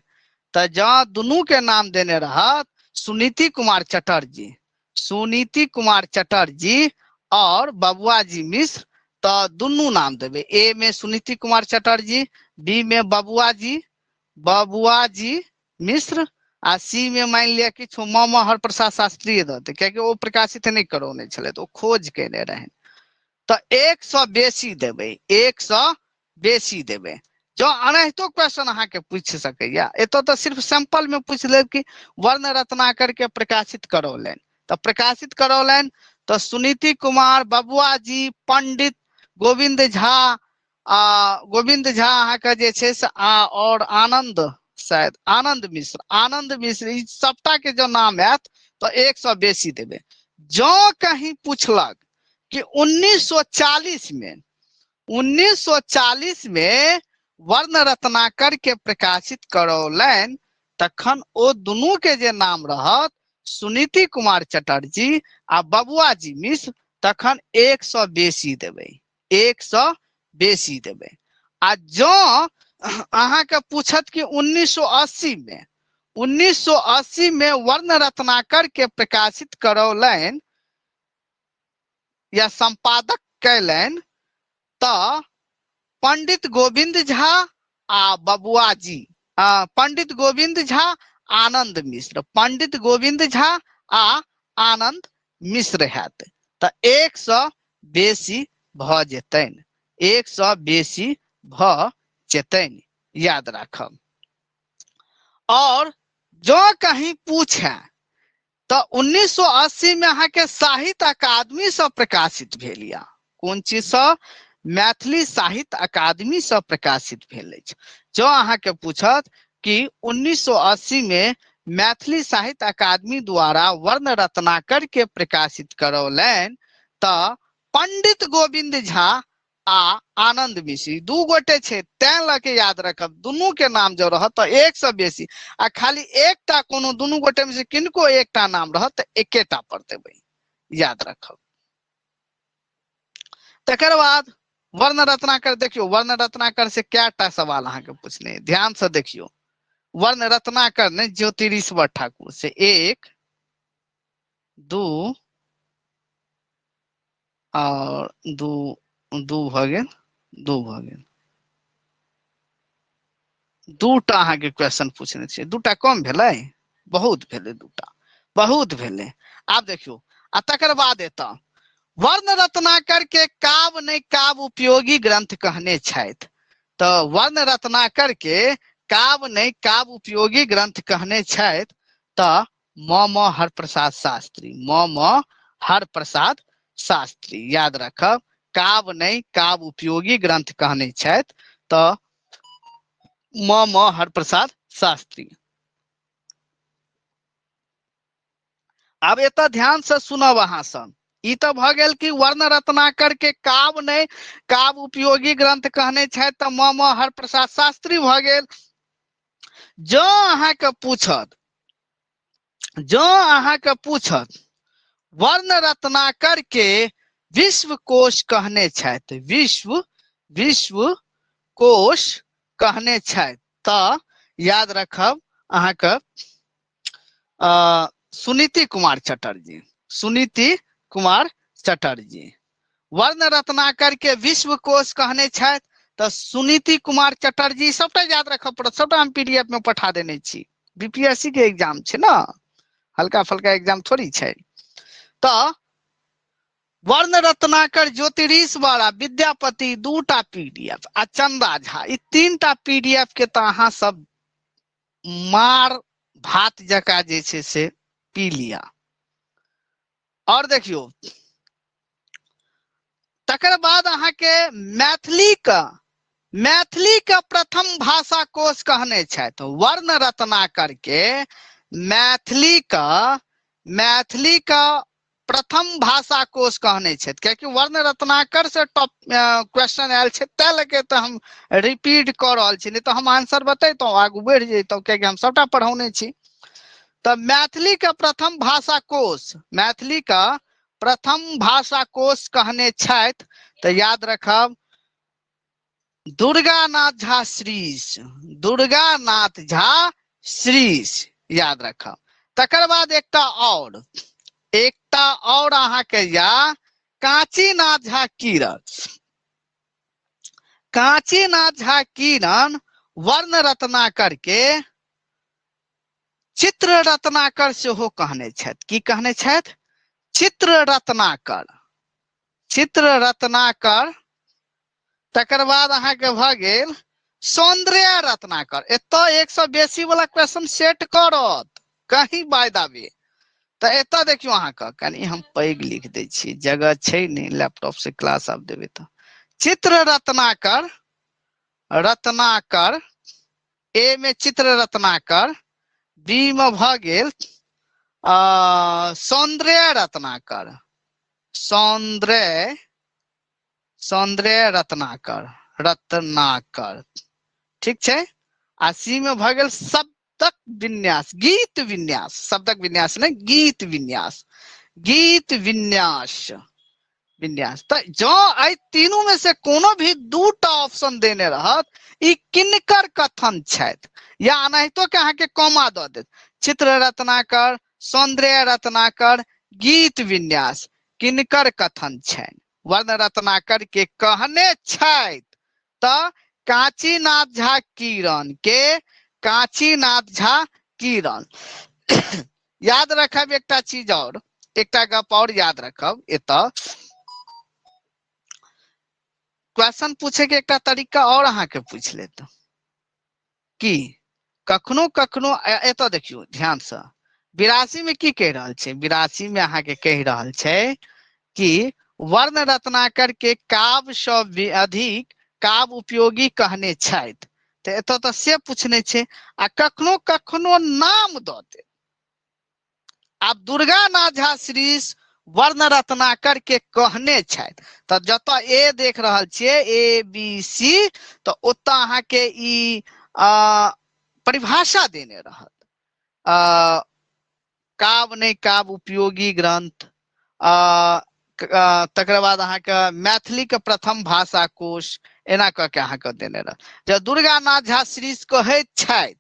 B: तऽ जँ दुनू के नाम देने रहत सुनीति कुमार चटर्जी और बबुआजी मिश्र तो दुनू नाम देवे। ए में सुनीति कुमार चटर्जी, बी में बबुआजी मिश्र आ सी में मान लिया कि म हरप्रसाद शास्त्री दते कियाकि वो प्रकाशित नहीं करौने छले तो खोज केने रहे। तो 100 बेसी देवे, 100 बेसी देवे। जो अनहितो क्वेश्चन अहाँ के पूछ सकैया। एतो तो सिर्फ सैंपल में पूछ ले कि वर्ण रत्नाकर के प्रकाशित करौलनि तो प्रकाशित करौलनि तो सुनीति कुमार, बबुआजी, पंडित गोविंद झा अहाँ के जे छै से और आनंद मिश्र ई सबटा के जो नाम आयत तो 100 बेसी देवे। जो कहीं पूछलक कि 1940 में वर्ण रत्नाकर के प्रकाशित करौलनि तखन ओ दुनू के जे नाम रहत सुनीति कुमार चटर्जी आ बबुआजी मिश्र तखन 100 बेसी देवे, 100 बेसी देवे। आ जो अहाँ के पूछत कि 1980 में वर्ण रत्नाकर के प्रकाशित करौलनि या संपादक कैलनि तो पंडित गोविंद झा आ बबुआजी पंडित गोविंद झा आनंद मिश्र, पंडित गोविंद झा आ आनंद मिश्र हैत तो 100 बेसी भ जेतनि, 100 बेसी भ जेतनि, याद राखब। और जो कहीं पूछे तो 1980 में अहाँ के साहित्य अकादमी से प्रकाशित भेल या कोन चीज से मैथिली साहित्य अकादमी से प्रकाशित भेल अछि। जो अहाँ के पूछत कि 1980 में मैथिली साहित्य अकादमी द्वारा वर्ण रत्नाकर के प्रकाशित करौलनि तो पंडित गोविंद झा आ आनंद मिश्र 2 गोटे छे तैं लके याद रखब दुनू के नाम जो रहत तो 100 बेसी आ खाली एकटा कोनो दुनू गोटे में से किनको एकटा नाम रहत तो एकेटा पर देबै, याद रखब। तकर बाद वर्ण रत्नाकर देखियो वर्ण रत्नाकर से कैटा सवाल अहाँ के पूछने ध्यान से देखियो। वर्ण रत्नाकर ने ज्योतिरीश्वर ठाकुर से 1 2 और 2 2 भ गेल 2 भ गेल दूटा अहाँ के क्वेश्चन पूछने छे दूटा कम भेलै बहुत भेलै दूटा बहुत भेलै आब देखियो आ तकर बाद एता वर्ण रत्नाकर के काव्य नहीं काव्य उपयोगी ग्रंथ कहने छथि तो वर्ण रत्नाकर के काव्य नहीं काव्य उपयोगी ग्रंथ कहने छथि तो म हरप्रसाद शास्त्री म हरप्रसाद शास्त्री याद रखब काव्य नहीं काव्य उपयोगी ग्रंथ कहने छथि तो म हरप्रसाद शास्त्री। अब एत ध्यान से सुनब अहाँ सब ई तो भ गेल कि वर्ण रत्नाकर के काव्य नहीं काव्य उपयोगी ग्रंथ कहने छथि तो म हरप्रसाद शास्त्री भ गेल। जो अहाँ के पूछत वर्ण रत्नाकर के विश्व कोश कहने छथि विश्व कोश कहने छथि तो याद रखब अहाँ के सुनीति कुमार चटर्जी वर्ण रत्नाकर के विश्व कोश कहने छथि तो सुनीति कुमार चटर्जी सबटा याद रखब पड़त सबटा हम पीडीएफ में पठा देने छी बीपीएससी के एग्जाम छे ना हल्का फल्का एग्जाम थोड़ी छे तो वर्ण रत्नाकर ज्योतिरीश्वर विद्यापति दूटा पीडीएफ आ चंदा झा ई 3टा पीडीएफ के तो अहाँ सब मार भात जका जे छे से पी लिया। और देखियो तकर बाद अहाँ के मैथिली का प्रथम भाषा कोश कहने छथि वर्ण रत्नाकर के मैथिली का प्रथम भाषा कोश कहने छथि क्योंकि वर्ण रत्नाकर से टॉप क्वेश्चन आयल छे तै लगे तो हम रिपीट कर रहल छी नहीं तो हम आंसर बतैतौ आगू बढ़ जैतौ क्योंकि हम सबटा पढ़ौने छी। तो मैथिली का प्रथम भाषा कोश कहने छथि तो याद रखब दुर्गानाथ झा श्रीश याद रखब। तकर बाद एकटा और अहाँ के या कांचीनाथ झा किरण वर्ण रत्नाकर के चित्र रत्नाकर से हो कहने छथि की कहने छथि चित्र रत्नाकर। तकर बाद अहाँ के भ गेल सौंदर्य रत्नाकर एतो 100 बेसी वाला क्वेश्चन सेट करत कहीं बायदावे तो एतो देखियो अहाँ का कनी हम पैग लिख दे छी जगह छे नहीं लैपटॉप से क्लास आप देबे तो चित्र रत्नाकर ए में चित्र रत्नाकर बी में भ गेल सौंदर्य रत्नाकर ठीक छे आ सी में भ गेल शब्दक विन्यास तो जो आई तीनों में से कोनो भी दूटा ऑप्शन देने रहत ई किनकर कथन छथि या नहीं तो के अहाँ के कॉमा द देत चित्र रत्नाकर सौंदर्य रत्नाकर गीत विन्यास किनकर कथन छनि वर्ण रत्नाकर के कहने छथि तो कांचीनाथ झा किरण याद रखब एकटा चीज और एकटा गप और याद रखब एता क्वेश्चन पूछे के एकटा तरीका और अहाँ के पूछ लेत कि कखनो एतो देखियो ध्यान से 82 में की कह रहल छे 82 में अहाँ के कह रहल छे कि वर्ण रत्नाकर के काव्य से अधिक काव्य उपयोगी कहने छथि तो एतो तो से पूछने छे आ कखनो नाम द दे आप दुर्गानाथ झा श्रीश वर्ण रत्नाकर के कहने छथि तो जत ए देख रहल छिए ए बी सी तो ओता अहाँ के ई परिभाषा देने रहत काव्य नहीं काव्य उपयोगी ग्रंथ तकर बाद अहाँ के मैथिली के प्रथम भाषा कोश एना क के अहाँ के देने रह जब दुर्गानाथ झा श्रीश कहैत छथि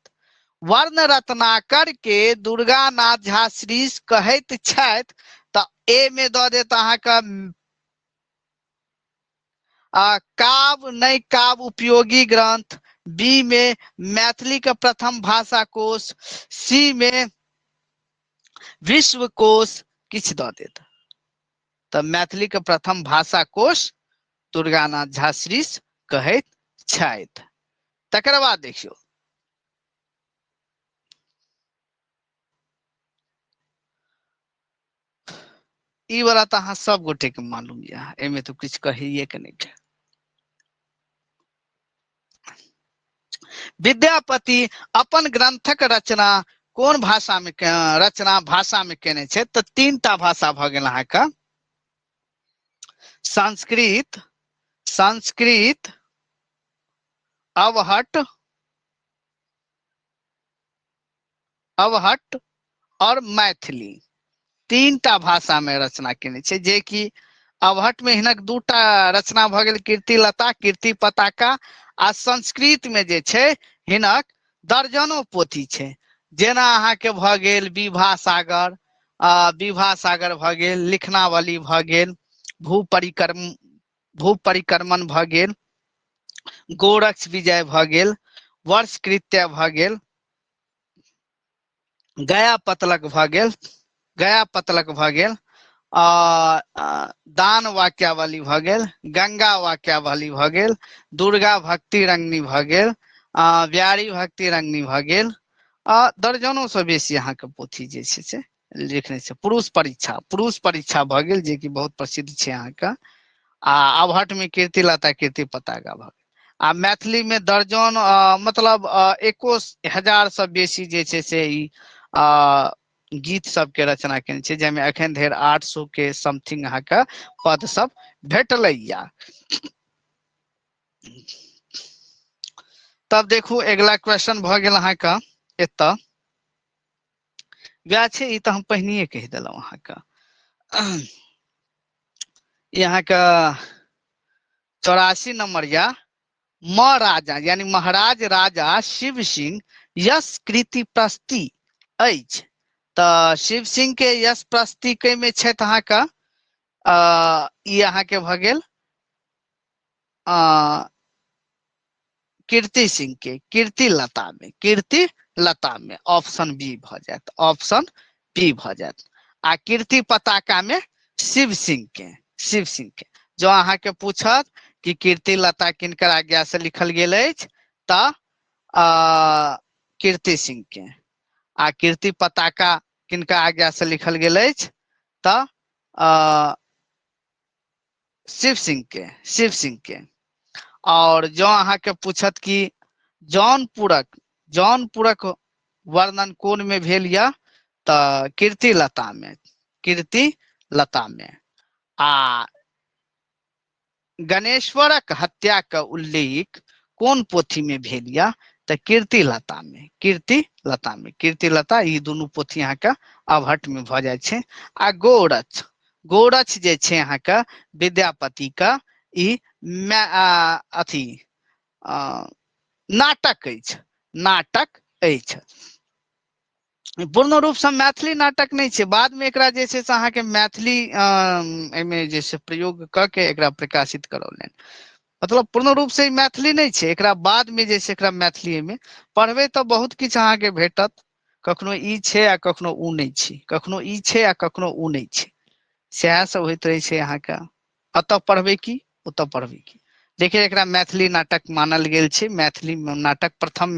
B: वर्ण रत्नाकर के दुर्गानाथ झा श्रीष कहैत छथि तऽ ए में दऽ देत अहाँके काव्य नहि काव्य उपयोगी ग्रंथ, बी में मैथिली के प्रथम भाषा कोश, सी में विश्वकोश किछ दऽ देत। तऽ मैथिली के प्रथम भाषा कोश दुर्गानाथ झा श्रीष कहैत छथि। तकर बाद देखियौ ई वाला तऽ अहाँ सब गोटे के मालूम यऽ, एहिमे तो किछु कहिए के नहीं छै। विद्यापति अपन ग्रंथक रचना कोन भाषा में केने छै? तऽ 3टा भाषा भऽ गेल अहाँके, संस्कृत, अवहट्ट और मैथिली, 3टा भाषा में रचना केने छै। जे कि अवहट्ट में हिनक 2टा रचना भऽ गेल, कीर्तिलता, कीर्ति पताका, आ संस्कृत में जे छै हिनक दर्जनों पोथी छै। जेना अहाँके भऽ गेल विभा सागर भऽ गेल, लिखनावली भऽ गेल, भू परिक्रमण भऽ गेल, गोरक्ष विजय भऽ गेल, वर्षकृत्य भऽ गेल, गया पतलक भऽ गेल, दान वाक्यावली भऽ गेल, गंगा वाक्यावली भऽ गेल, दुर्गा भक्ति रंगनी भऽ गेल, ब्यारी भक्ति रंगनी भऽ गेल, दर्जनों से बेसी अहाँके पोथी जे छै से लिखने छै। पुरुष परीक्षा भऽ गेल, जे कि बहुत प्रसिद्ध छै अहाँके, आ अवहट्ट में कीर्तिलता, कीर्ति पताका भऽ गेल। आ मैथिली में दर्जन मतलब 21,000 से बेसी जे छै से ई गीत सबके रचना केने छै, जाहिमे एखन धरि 800 के समथिंग अहाँके पद सब भेटलैया। तब देखू अगला क्वेश्चन भऽ गेल अहाँके एतऽ, वएह छै, ई तऽ हम पहिनिए कहि देलहुँ अहाँके। ई अहाँके 84 नंबर या राजा यानी महाराज राजा शिव सिंह यश कृति प्रस्ति अछि। तऽ शिव सिंह के यश प्रस्ति कै में छै अहाँके, ई अहाँके भऽ गेल कीर्ति सिंह के कीर्ति लता में ऑप्शन बी भऽ जायत, ऑप्शन बी भऽ जायत। आ कीर्ति पताका में शिव सिंह के जो अहाँके पूछत कि कीर्ति लता किनकर आज्ञा से लिखल गेल अछि, तऽ कीर्ति सिंह के, आ कीर्ति पताका किनका आज्ञा से लिखल गेल अछि, तऽ शिव सिंह के। और जो अहाँके पूछत कि जौनपुरक वर्णन कोन में भेल यऽ, तऽ कीर्ति लता में। आ गणेश्वरक हत्या का उल्लेख कोन पोथी में भेल यऽ, तऽ कीर्ति लता, ई दुनू पोथी अहाँके अवहट्ट में भऽ जाइ छै। आ गोरक्ष जे छै अहाँके विद्यापति का ई अथी नाटक अछि। पूर्ण रूप से मैथिली नाटक नहीं छै, बाद में एकरा जे छै से अहाँके मैथिली एहिमे जे छै प्रयोग कऽ के एकरा प्रकाशित करौलनि। मतलब पूर्ण रूप से मैथिली नहीं छै, एकरा बाद में जे छै एकरा मैथिली में पढ़बै तऽ बहुत किछु अहाँके भेटत। कखनो ई छै आ कखनो ऊ नहीं छै, कखनो ई छै आ कखनो ऊ नहीं छै, सएह सब होइत रहे छै अहाँके। एतऽ पढ़बै की ओतऽ पढ़बै की, देखिए एकरा मैथिली नाटक मानल गेल छै। मैथिली नाटक, प्रथम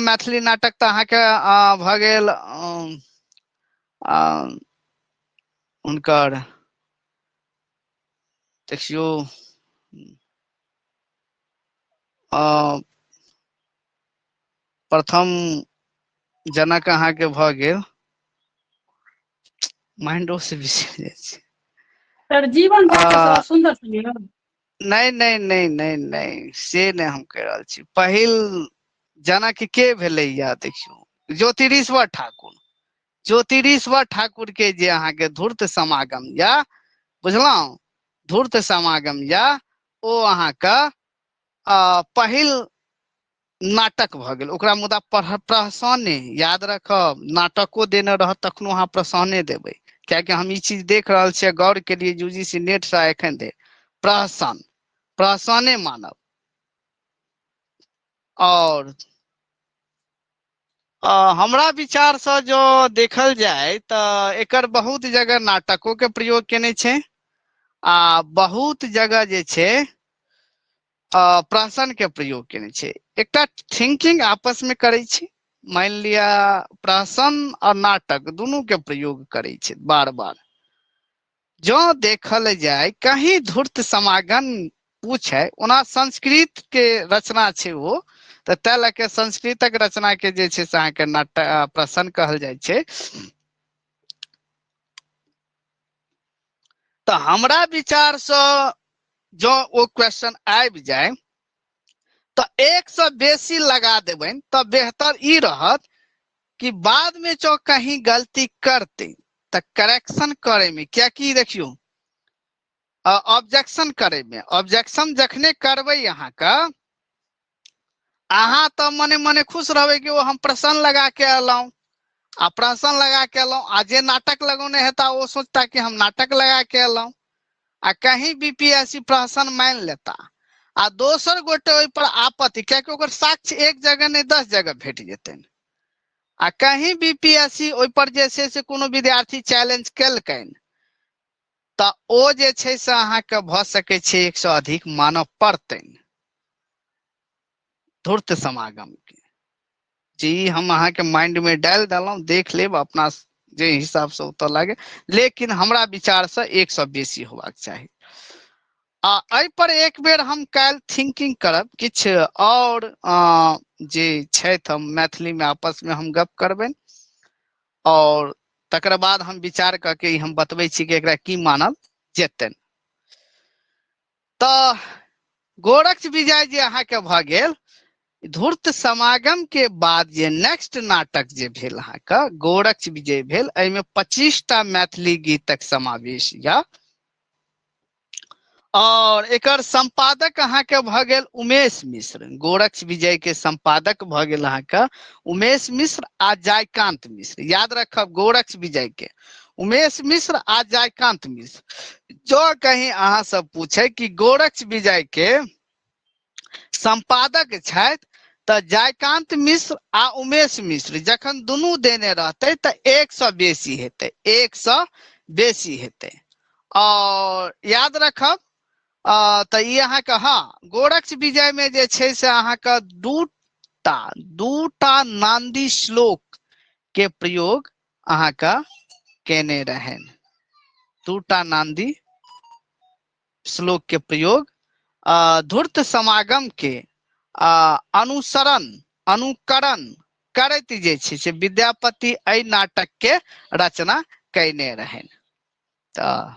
B: मैथिली नाटक तऽ अहाँके भऽ गेल हुनकर, देखियौ प्रथम जनक अहाँके भऽ गेल, माइंडो से बिसरि जाइ छै।
D: सर जीवन भाग्य सुंदर सुनियौ।
B: नहीं से नहीं हम कह रहल छी। पहिल जनक के भेलैया, देखियौ ज्योतिरीश्वर ठाकुर के जे अहाँके धूर्त समागम या, बुझलहुँ, धूर्त समागम या ओ अहाँके पहिल नाटक भ गेल ओकरा मुदा प्रहसने याद रखब नाटको देने रहत तखनो अहाँ प्रहसने देबै कियाकि हम ई चीज देख रहल छियै गौर के लिए यूजीसी नेट से एखन दे प्रहसने मानब और हमरा विचार से जो देखल जाए तो एकर बहुत जगह नाटकों के प्रयोग केने छै आ बहुत जगह जे छै प्रहसन के प्रयोग केने छै एकटा थिंकिंग आपस में करै छै मान लिया प्रहसन और नाटक दोनों के प्रयोग करे छै बार बार जो देखल जाए कहीं धूर्त समागम पूछे ओना संस्कृत के रचना छै वो तो तै लके संस्कृतक रचना के जे छै से अहाँके नाटक प्रहसन कहल जाइ छै तो हमरा विचार से जो वो क्वेश्चन आबि जाए तो 1 से बेसी लगा देबनि तो बेहतर ई रहत कि बाद में जो कहीं गलती करते तो करेक्शन करे में क्या की देखियो ऑब्जेक्शन करे में ऑब्जेक्शन जखने करबै अहाँ का अहाँ तो मने मने खुश रहबै कि वो हम प्रश्न लगा के अयलहुँ आ प्रश्न लगा के अयलहुँ आ जे नाटक लगौने हेता वो सोचता कि हम नाटक लगा के अयलहुँ आ कहीं बीपीएससी प्रश्न मान लेता आ दोसर गोटे ओहि पर आपत्ति कियाकि ओकर साक्ष्य एक जगह नहीं 10 जगह भेट जेतनि आ कहीं बीपीएससी ओहि पर जे छै से कोनो विद्यार्थी चैलेंज केलकनि तऽ ओ जे छै से अहाँके भ सकै छै 100 अधिक मानव पड़तनि धूर्त समागम के जी हम अहाँके माइंड में डाल देलहुं देख लेब अपना जे हिसाब से ओतऽ लागे लेकिन हमरा विचार से 100 बेसी होबाक चाही एहि पर एक बेर हम काल्हि थिंकिंग करब किछु और जे छथि हम मैथिली में आपस में हम गप करबनि और तकर बाद हम विचार करके हम बतबै छी कि एकरा की मानल जेतनि तऽ गोरक्ष विजय जे अहाँके भ गेल धूर्त समागम के बाद जे नेक्स्ट नाटक जे भेल अहाँके गोरक्ष विजय भेल एहिमे 25टा मैथिली गीतक समावेश या और एकर संपादक अहाँके भ गेल उमेश मिश्र गोरक्ष विजय के संपादक भ गेल अहाँके उमेश मिश्र आ जयकांत मिश्र याद रखब गोरक्ष विजय के उमेश मिश्र आ जयकांत मिश्र जो कहीं अहाँ सब पूछे कि गोरक्ष विजय के संपादक छथि तऽ जयकांत मिश्र आ उमेश मिश्र जखन दुनू देने रहते तऽ 100 बेसी हेतै 100 बेसी हेतै और याद रखब तऽ ई अहाँके हाँ गोरक्ष विजय में जे छै से अहाँके दूटा नांदी श्लोक के प्रयोग अहाँके केने रहन दूटा नांदी श्लोक के प्रयोग धूर्त समागम के अनुकरण करैत जे छै से विद्यापति एहि नाटक के रचना कैने रहन तऽ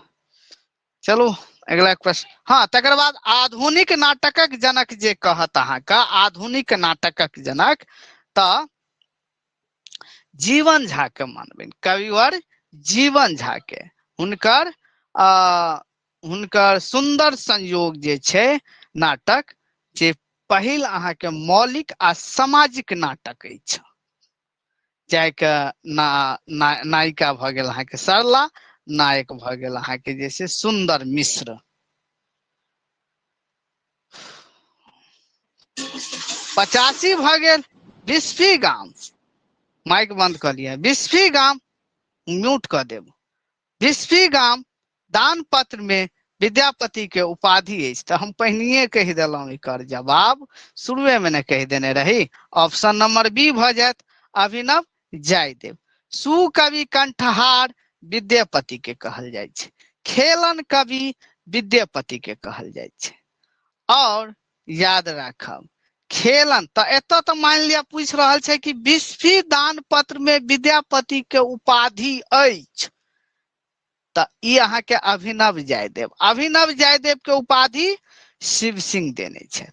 B: चलू अगला क्वेश्चन हाँ तकर बाद आधुनिक नाटकक जनक जे कहत अहाँके आधुनिक नाटकक जनक तऽ जीवन झा के मानबनि कविवर जीवन झा के हुनकर सुंदर संयोग जे छै नाटक जे पहिल अहाँके मौलिक आ सामाजिक नाटक अछि जाहिके नायिका भ गेल अहाँके सरला नायक भ गेल अहाँके जे छै सुंदर मिश्र 85 भ गेल बिस्फी गाम माइक बंद कर लिया बिस्फी गाम म्यूट कर देब बिस्फी गाम दान पत्र में विद्यापति के उपाधि अछि तऽ हम पहिनिए कहि देलहुं एकर जवाब शुरुए में ने कहि देने रही ऑप्शन नंबर बी भ जायत अभिनव जयदेव सुकवि कंठहार विद्यापति के कहल जाइ छै खेलन कवि विद्यापति के कहल जाइ छै और याद राखब खेलन तऽ एतऽ तऽ मान लिया पूछ रहल छै कि बिस्फी दान पत्र में विद्यापति के उपाधि अछि तऽ ई अहाँके अभिनव जयदेव के उपाधि शिव सिंह देने छै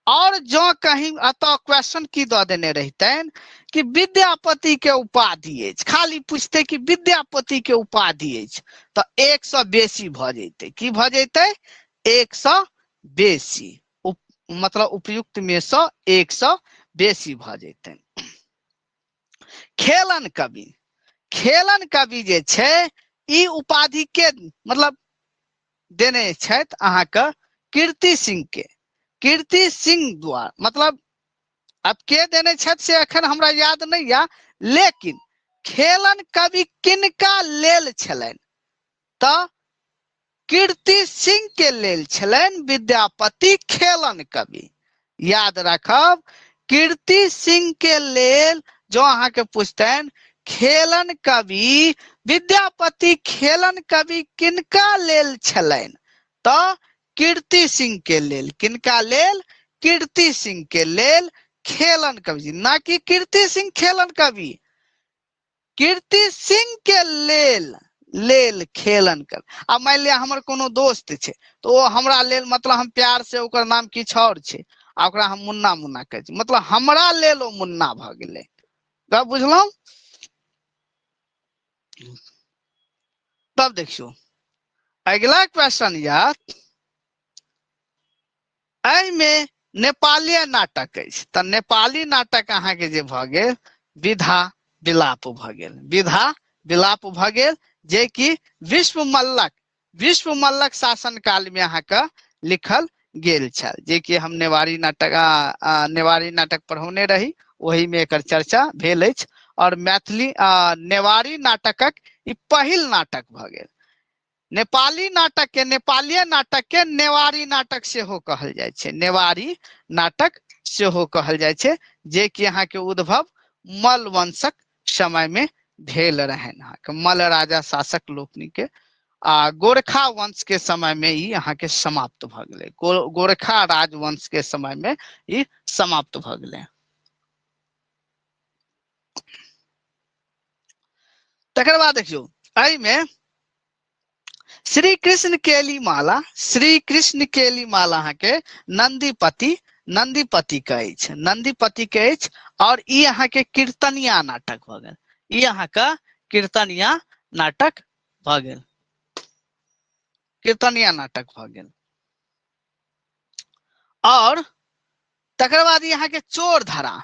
B: और जो कहीं अतः क्वेश्चन की दऽ देने रहितनि कि विद्यापति के उपाधि अछि खाली पूछते कि विद्यापति के उपाधि अछि तऽ 100 बेसी भ जैते की भ जैते 100 बेसी मतलब उपयुक्त में से 100 बेसी भ जैतनि। खेलन कवि, खेलन कवि जे छै ई उपाधि के मतलब देने छथि अहाँके कीर्ति सिंह के। कीर्ति सिंह द्वारा मतलब अब के देने छथि से एखन हमरा याद नहीं या, लेकिन खेलन कवि किनका लेल छलनि त कीर्ति सिंह के लेल छलनि विद्यापति खेलन कवि। याद रखब कीर्ति सिंह के लेल जो अहाँ के पूछतनि खेलन कवि विद्यापति खेलन कवि किनका लेल छलनि त कीर्ति सिंह के लेल। किनका लेल? कीर्ति सिंह के लेल खेलन कवि, ना कि कीर्ति सिंह खेलन कवि, कीर्ति सिंह के लेल खेलन कवि। अब मान लिया हमर कोनो दोस्त छै तो ओ हमरा लेल मतलब हम प्यार से ओकर नाम किछ और छै आ ओकरा हम मुन्ना मुन्ना कहै छी, मतलब हमरा लेल ओ मुन्ना भ गेलै। तब बुझलहुं? तब देखियो अगला क्वेश्चन या एहिमे नेपाली नाटक अछि त नेपाली नाटक अहाँ के जे भ गेल विधा विलाप भ गेल। विधा विलाप भ गेल जे कि विश्व मल्लक शासन काल में अहाँ के लिखल गेल छल, जे कि हम नेवारी नाटक पढ़ौने रही, ओही में एकर चर्चा भेल अछि। और मैथिली नेवारी नाटकक ई पहिल नाटक भ गेल। नेपाली नाटक के नेपालीय नाटक के नेवारी नाटक सेहो कहल जाय छै, नेवारी नाटक सेहो कहल जाय छै, जे कि अहाँ के उद्भव मल वंशक समय में भेल रहन। अहाँ के मल राजा शासक लोकनि के आ गोरखा वंश के समय में ई अहाँ के समाप्त भ गेलै। गोरखा राजवंश के समय में ई समाप्त भ गेलै। तकर बाद देखियो एहि में श्री कृष्ण केली माला, श्री कृष्ण केली माला अहाँ के नंदीपति के अछि, नंदीपति के अछि। और ई अहाँ के कीर्तनिया नाटक भ गेल, ई अहाँ के कीर्तनिया नाटक भ गेल, कीर्तनिया नाटक भ गेल। और तकर बाद यहाँ के चोर धरा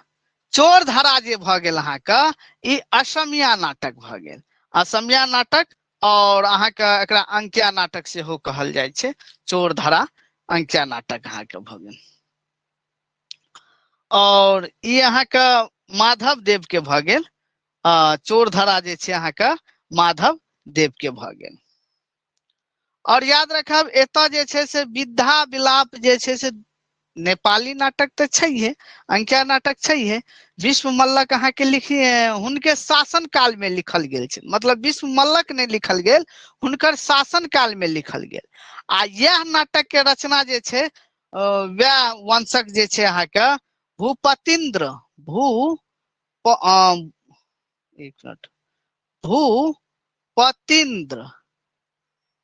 B: जे भ गेल अहाँ के ई असमिया नाटक भ गेल, असमिया नाटक। और अहाँ के एकरा अंकिया नाटक सेहो कहल जाय छै, चोर धरा अंकिया नाटक अहाँ के भ गेल। और ई अहाँ के माधव देव के भ गेल, चोर धरा जे छै अहाँ के माधव देव के भ गेल। और याद रखब एतऽ जे छै से विधा विलाप जे छै से नेपाली नाटक तो छैहे, अंकिया नाटक छैहे, विश्व मल्लक अहाँ के लिखिए हुनके शासन काल में लिखल गेल छै, मतलब विश्व मल्लक ने लिखल गेल, हुनकर शासन काल में लिखल गेल। आ यह नाटक के रचना जे छै वह वंशक जे छै अहाँ के भूपतिन्द्र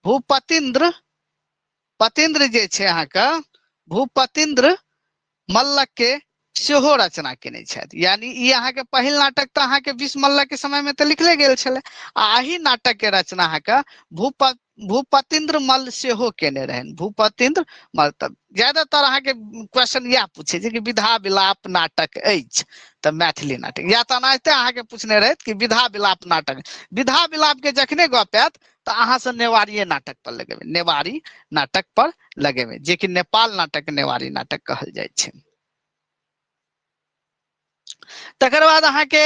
B: भूपतिन्द्र जे छै अहाँ के भूपतिन्द्र मल्लक के सेहो रचना केने छथि। यानी ई अहाँ के पहिल नाटक तो अहाँ के विश्व मल्लक के समय में तो लिखले गेल छले, आ एही नाटक के रचना अहाँ के भूपतिन्द्र मल्ल सेहो केने रहन। भूपतिन्द्र मल्ल तब ज्यादातर अहाँ के क्वेश्चन यह पूछे छै कि विधा विलाप नाटक अछि त मैथिली नाटक, या तो अनाहिते अहाँ के पूछने रहत कि विधा विलाप नाटक, विधा विलाप के जखने गप आयत तो अहाँ से नेवारी नाटक पर लगेबे, नेवारी नाटक पर लगेबे, जे कि नेपाल नाटक नेवारी नाटक कहल जाय छै। तकर बाद अहाँ के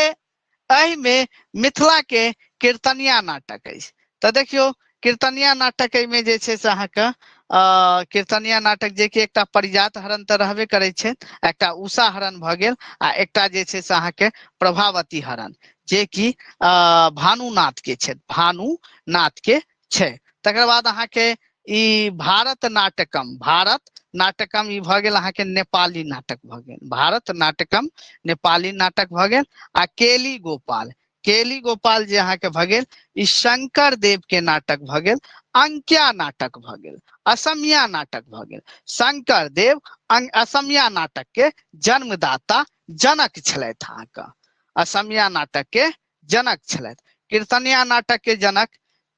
B: एहि में मिथिला के कीर्तनिया नाटक अछि। तो देखियो कीर्तनिया नाटक में जे छै से अहाँ के कीर्तनिया नाटक जे कि एकटा परिजात हरण तो रहबे करे छै, एकटा उषा हरण भ गेल, आ एकटा जे छै से अहाँ के प्रभावती हरण, जे कि भानुनाथ के छै, भानुनाथ के छै। तकर बाद अहाँ के ई भारत नाटकम ई भ गेल अहाँ के नेपाली नाटक भ गेल, भारत नाटकम नेपाली नाटक भ गेल। आ केली गोपाल जे अहाँ के भ गेल ई शंकर देव के नाटक भ गेल, अंकिया नाटक भ गेल, असमिया नाटक भ गेल। शंकर देव असमिया नाटक के जन्मदाता जनक छलथि अहाँ के, असमिया नाटक के जनक छलथि। कीर्तनिया नाटक के जनक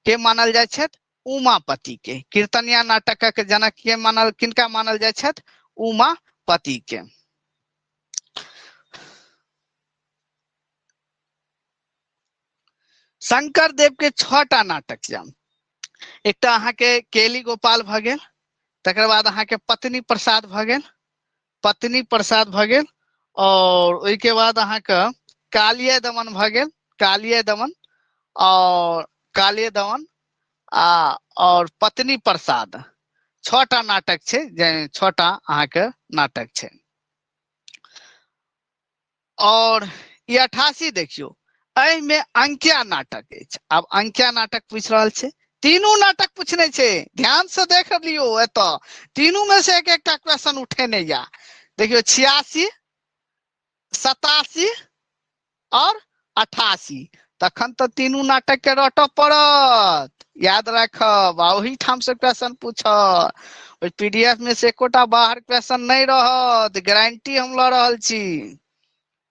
B: के मानल जाय छथि उमापति के, कीर्तनिया नाटक के जनक के किनका मानल जाय छथि उमापति के। शंकर देव के 6टा नाटक जाम। एकटा अहाँ के केली गोपाल भ गेल, तकर बाद अहाँ के पत्नी प्रसाद भ गेल, पत्नी प्रसाद भ गेल, और ओइ के बाद अहाँ के कालिये दमन भ गेल, कालिये दमन, और कालिये दमन और पत्नी प्रसाद। 6टा नाटक छै, 6टा अहाँ के नाटक छै। और ई 88 देखियो, एहि में अंकिया नाटक अछि। अब अंकिया नाटक पूछ रहल छै, तीनू नाटक पूछने छै, ध्यान से देख लियो। एतऽ तीनू में से एक एकटा क्वेश्चन उठेने या देखियो, 86, 87 और 88। तखन तो तीनू नाटक के रटऽ पड़त, याद राखब, ओही ठाम से क्वेश्चन पूछत। ओइ पीडीएफ में से एकोटा बाहर क्वेश्चन नहीं रहत, गारंटी हम ल रहल छी।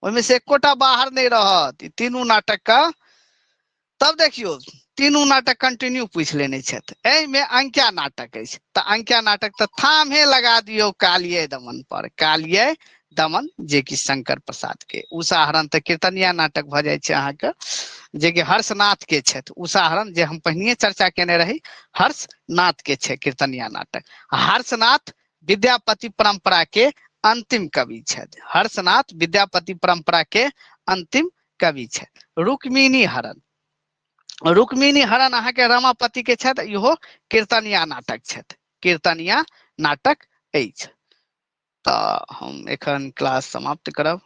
B: ओइमे से एकोटा बाहर नहीं रहत, ई तीनू नाटक का। तब देखियो, तीनू नाटक कंटिन्यू पूछ लेने छथि। एहि में अंकिया नाटक अछि, त अंकिया नाटक त थामे लगा दियो कालिये दमन पर, कालिये दमन, जे कि शंकर प्रसाद के। उदाहरण त कीर्तनिया नाटक भ जाय छै अहाँ के, जे कि हर्षनाथ के छथि। उदाहरण जे हम पहिने चर्चा केने रही, हर्षनाथ के छै कीर्तनिया नाटक। हर्षनाथ विद्यापति परंपरा के अंतिम कवि छथि। हर्षनाथ विद्यापति परंपरा के अंतिम कवि छथि। रुक्मिणी हरण, रुक्मिणी हरण अहाँ के रमापति के छथि, इहो कीर्तनिया नाटक छथि, कीर्तनिया नाटक अछि। त हम एखन क्लास समाप्त करब।